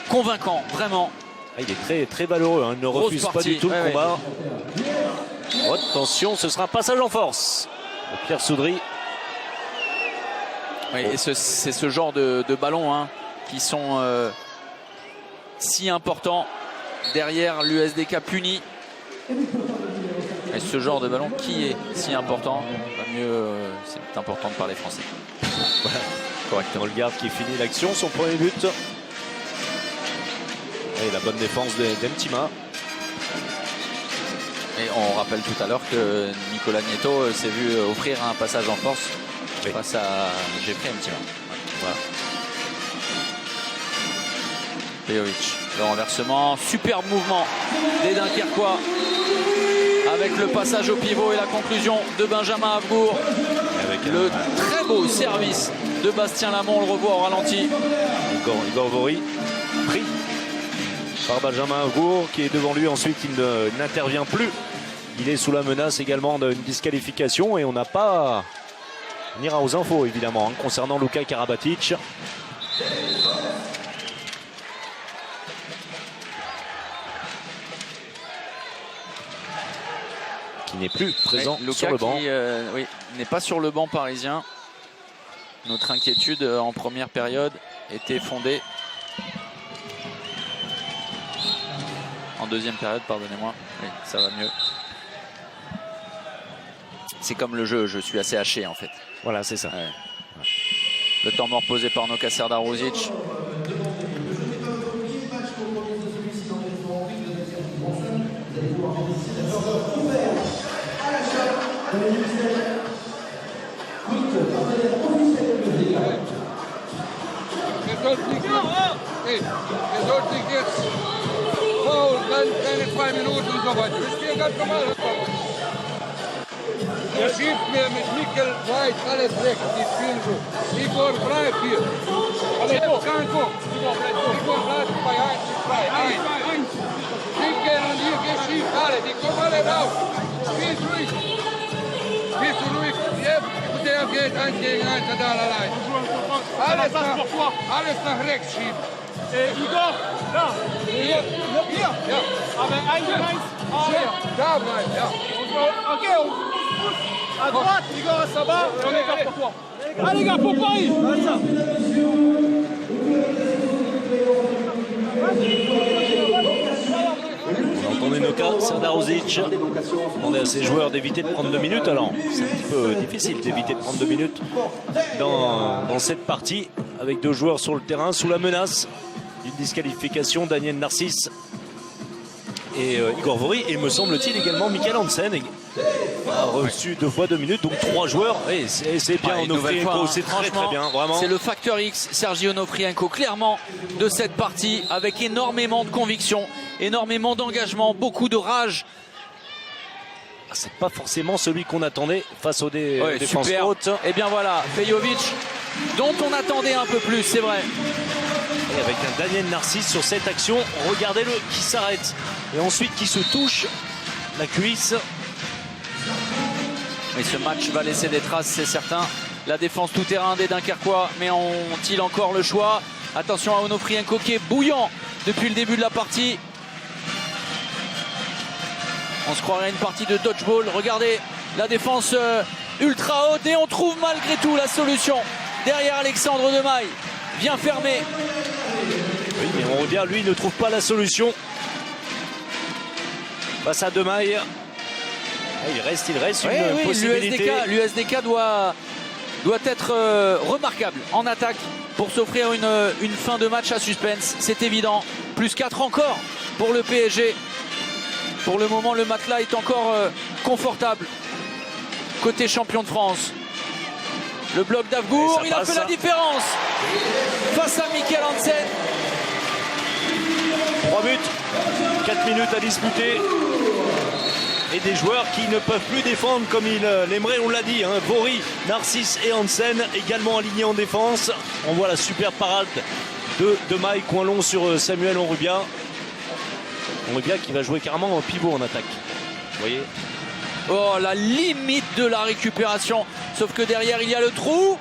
convaincant, vraiment. Il est très, très valeureux, il ne refuse pas du tout le combat. Oh, attention, ce sera un passage en force. Pierre Soudry. Oui, et c'est ce genre de ballons qui sont si importants derrière l'USDK puni. Et ce genre de ballon qui est si important, mieux, c'est important de parler français. Voilà, correctement. Molgaard qui finit l'action, son premier but. Et la bonne défense d'Emtima. Et on rappelle tout à l'heure que Nicolas Nieto s'est vu offrir un passage en force face à Jeffrey Emtima. Voilà. Pejovic, le renversement, superbe mouvement des Dunkerquois avec le passage au pivot et la conclusion de Benjamin Havgour. Avec le très beau service de Bastien Lamont, on le revoit au ralenti. Igor Vori pris par Benjamin Havgour qui est devant lui. Ensuite il n'intervient plus. Il est sous la menace également d'une disqualification et on n'a pas... On ira aux infos évidemment concernant Luka Karabatic. Qui n'est plus présent sur le banc. Oui, n'est pas sur le banc parisien. Notre inquiétude en première période était fondée. En deuxième période, pardonnez-moi. Oui, ça va mieux. C'est comme le jeu, je suis assez haché en fait. Voilà, c'est ça. Ouais. Le temps mort posé par Noka Serdaruzic. Ihr sollt nicht jetzt faul, keine 2 Minuten und so weiter. Wir spielen ganz normal. Er schiebt mir mit Mikkel weit alles weg. Die spielen so. Igor bleibt hier. Aber jetzt kein Tor. Igor bleibt bei 1-2. Mikkel und hier geschiebt alle. Die kommen alle raus. Spielt ruhig. Spielst du ruhig. Und der geht 1 gegen 1 total allein. Alles nach rechts schieben. Igor, da. Hier. Ja. Aber 1-1. Da bleibt, ja. Ok, on pousse à droite, Igor reste là-bas et on écarte pour toi. Allez gars, pour Paris. On entendait Noka Serdaruzic demander à ses joueurs d'éviter de prendre 2 minutes. Alors c'est un petit peu difficile d'éviter de prendre 2 minutes dans cette partie avec 2 joueurs sur le terrain sous la menace d'une disqualification. Daniel Narcisse et Igor Vori, et me semble-t-il également Michael Hansen a reçu 2 fois 2 minutes, donc 3 joueurs. Et c'est bien Onofrienko, c'est très bien, vraiment. C'est le facteur X, Sergi Onofrienko, clairement, de cette partie, avec énormément de conviction, énormément d'engagement, beaucoup de rage. C'est pas forcément celui qu'on attendait face aux défenses hautes. Et bien voilà, Pejovic, dont on attendait un peu plus, c'est vrai. Et avec un Daniel Narcisse sur cette action, regardez-le qui s'arrête et ensuite qui se touche la cuisse. Oui, ce match va laisser des traces, c'est certain. La défense tout terrain des Dunkerquois, mais ont-ils encore le choix? Attention à Onofrienko qui est bouillant depuis le début de la partie. On se croirait à une partie de dodgeball. Regardez la défense ultra haute et on trouve malgré tout la solution. Derrière Alexandre Demaille, bien fermé. Oui, mais on revient, lui, il ne trouve pas la solution. Face à Demaille. Il reste une possibilité. L'USDK doit être remarquable en attaque pour s'offrir une fin de match à suspense. C'est évident. Plus 4 encore pour le PSG. Pour le moment, le matelas est encore confortable. Côté champion de France. Le bloc d'Avgour, il a fait la différence face à Mikkel Hansen. 3 buts, 4 minutes à disputer. Et des joueurs qui ne peuvent plus défendre comme ils l'aimeraient, on l'a dit. Vori, Narcisse et Hansen également alignés en défense. On voit la super parade de Demaille, coin long sur Samuel Onrubia. Onrubia qui va jouer carrément en pivot en attaque. Vous voyez? Oh, la limite de la récupération. Sauf que derrière, il y a le trou.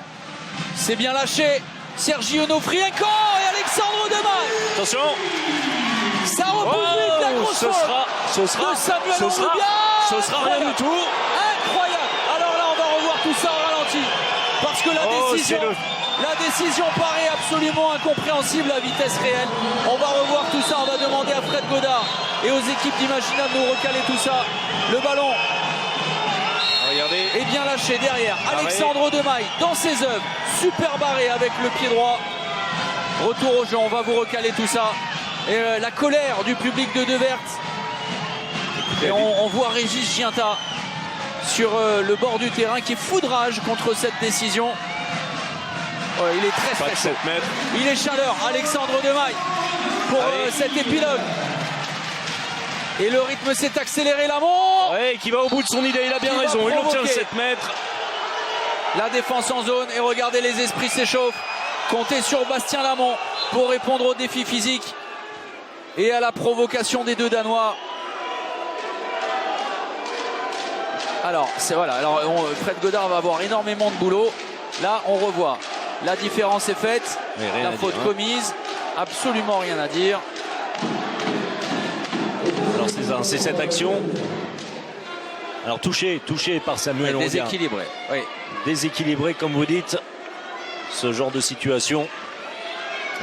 C'est bien lâché. Sergi Onofrienko et Alexandre Demaille. Attention. Ça repousse vite la grosse ce sera rien du tout. Incroyable. Alors là, on va revoir tout ça au ralenti. Parce que la décision paraît absolument incompréhensible à vitesse réelle. On va revoir tout ça. On va demander à Fred Godard et aux équipes d'Imagina de nous recaler tout ça. Le ballon est bien lâché derrière. Alexandre Demaille dans ses œuvres. Super barré avec le pied droit. Retour au jeu. On va vous recaler tout ça. Et la colère du public de Devert. Et on voit Régis Giunta sur le bord du terrain qui est foudrage contre cette décision. Il est très chaud. Il est chaleur. Alexandre Demaille pour cet épilogue. Et le rythme s'est accéléré. Lamont qui va au bout de son idée. Il a bien raison. Il obtient le 7 mètres. La défense en zone. Et regardez, les esprits s'échauffent. Comptez sur Bastien Lamont pour répondre aux défis physiques et à la provocation des deux Danois. Alors, Fred Godard va avoir énormément de boulot. Là, on revoit. La différence est faite. La faute commise. Absolument rien à dire. Alors, c'est cette action. Alors, touché par Samuel Onrubia. Déséquilibré. Oui. Déséquilibré, comme vous dites. Ce genre de situation.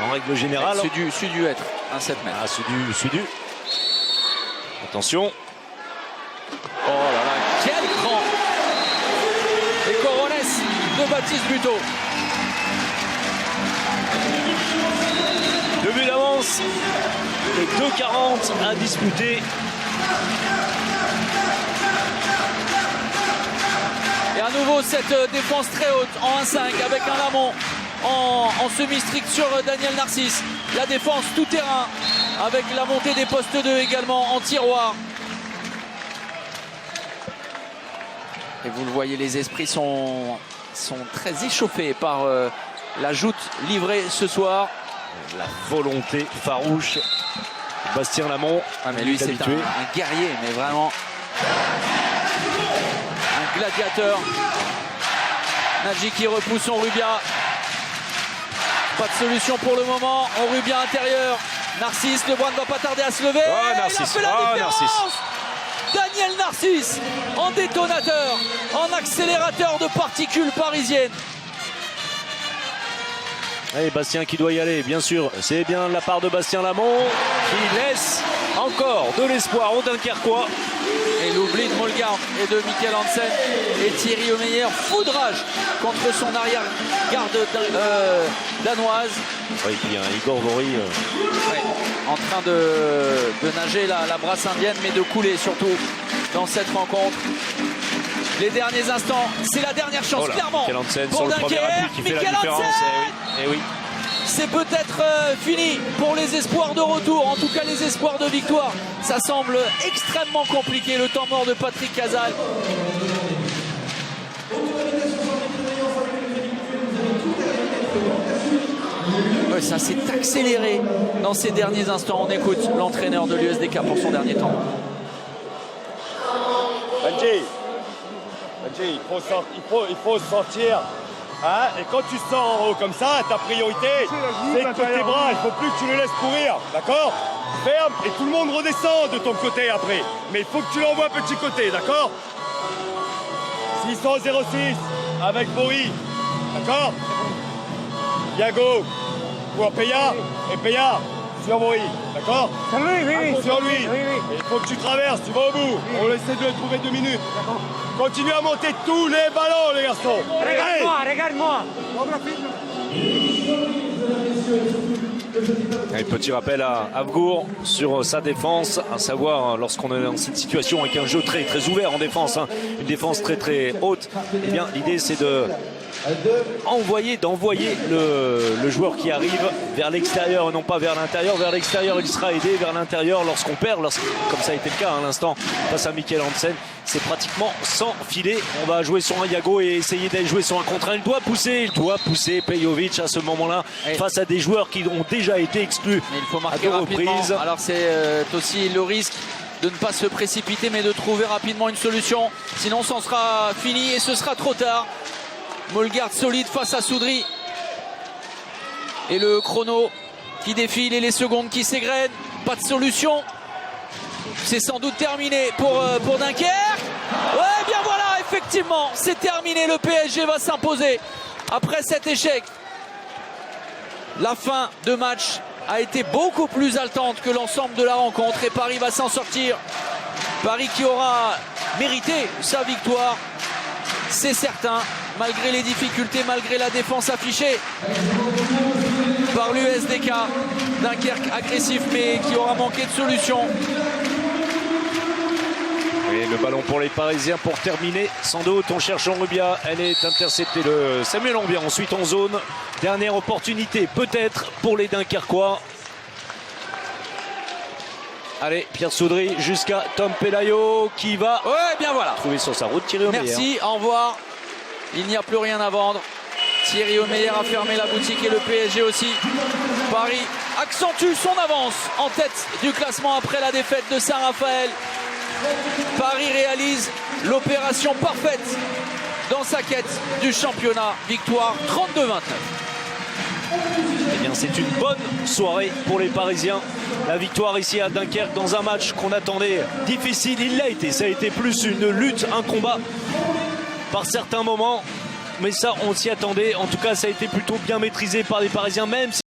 En règle générale. C'est dû être un 7 mètres. C'est dû. Attention. Oh là là, quel cran! Et Coronès de Baptiste Buteau. 2 buts d'avance et 2,40 à disputer. Et à nouveau cette défense très haute en 1-5 avec un Lamont en semi-strict sur Daniel Narcisse. La défense tout terrain avec la montée des postes 2 également en tiroir. Et vous le voyez, les esprits sont très échauffés par la joute livrée ce soir. La volonté farouche. Bastien Lamont. Mais lui, c'est un guerrier, mais vraiment un gladiateur. Nadji qui repousse Onrubia. Pas de solution pour le moment. Onrubia intérieur. Narcisse, Lebrun ne va pas tarder à se lever. Il a fait la différence. Daniel Narcisse en détonateur, en accélérateur de particules parisiennes. Allez, Bastien qui doit y aller, bien sûr. C'est bien la part de Bastien Lamont qui laisse encore de l'espoir aux Dunkerquois. Et l'oubli de Molgar et de Mikkel Hansen et Thierry Omeyer. Foudrage contre son arrière-garde danoise. Oui, puis Igor Vori. En train de nager la brasse indienne, mais de couler surtout dans cette rencontre. Les derniers instants, c'est la dernière chance, clairement. Mikkel Hansen sur le premier appui qui fait la différence. Et oui. C'est peut-être fini pour les espoirs de retour, en tout cas les espoirs de victoire. Ça semble extrêmement compliqué, le temps mort de Patrick Casal. Ouais, ça s'est accéléré dans ces derniers instants. On écoute l'entraîneur de l'USDK pour son dernier temps. Benji, Jay. Il faut sortir. Hein, et quand tu sors en haut comme ça, ta priorité, c'est que tes bras, il ne faut plus que tu les laisses courir. D'accord? Ferme et tout le monde redescend de ton côté après. Mais il faut que tu l'envoies petit côté, d'accord? 606 avec Boris. D'accord? Yago pour Peya et Peya sur Boris. D'accord? Sur lui. Il faut que tu traverses, tu vas au bout. On essaie de le trouver 2 minutes. Continue à monter tous les ballons, les garçons. Regarde-moi. Un petit rappel à Avgour sur sa défense, à savoir lorsqu'on est dans cette situation avec un jeu très très ouvert en défense, hein, une défense très très haute, eh bien l'idée c'est d'envoyer le joueur qui arrive vers l'extérieur et non pas vers l'intérieur. Vers l'extérieur il sera aidé, vers l'intérieur lorsqu'on perd, comme ça a été le cas à l'instant face à Mikkel Hansen, c'est pratiquement sans filet. On va jouer sur un Yago et essayer d'aller jouer sur un contre 1. Il doit pousser Pejovic à ce moment-là face à des joueurs qui ont déjà été exclus. Mais il faut marquer rapidement. Alors c'est aussi le risque de ne pas se précipiter mais de trouver rapidement une solution. Sinon ça sera fini et ce sera trop tard. Molgard solide face à Soudry. Et le chrono qui défile et les secondes qui s'égrènent. Pas de solution. C'est sans doute terminé pour Dunkerque. Ouais, bien voilà, effectivement, c'est terminé. Le PSG va s'imposer après cet échec. La fin de match a été beaucoup plus haletante que l'ensemble de la rencontre et Paris va s'en sortir. Paris qui aura mérité sa victoire, c'est certain, malgré les difficultés, malgré la défense affichée par l'USDK. Dunkerque agressif mais qui aura manqué de solution. Et le ballon pour les Parisiens pour terminer. Sans doute, on cherche en Rubia. Elle est interceptée de Samuel Ambien. Ensuite en zone. Dernière opportunité peut-être pour les Dunkerquois. Allez, Pierre Soudry jusqu'à Tom Pelayo qui va bien voilà, trouver sur sa route Thierry Omeyer. Merci, au revoir. Il n'y a plus rien à vendre. Thierry Omeyer a fermé la boutique et le PSG aussi. Paris accentue son avance en tête du classement après la défaite de Saint-Raphaël. Paris réalise l'opération parfaite dans sa quête du championnat. Victoire 32-29. Eh bien, c'est une bonne soirée pour les Parisiens. La victoire ici à Dunkerque dans un match qu'on attendait difficile. Il l'a été. Ça a été plus une lutte, un combat par certains moments. Mais ça, on s'y attendait. En tout cas, ça a été plutôt bien maîtrisé par les Parisiens, même si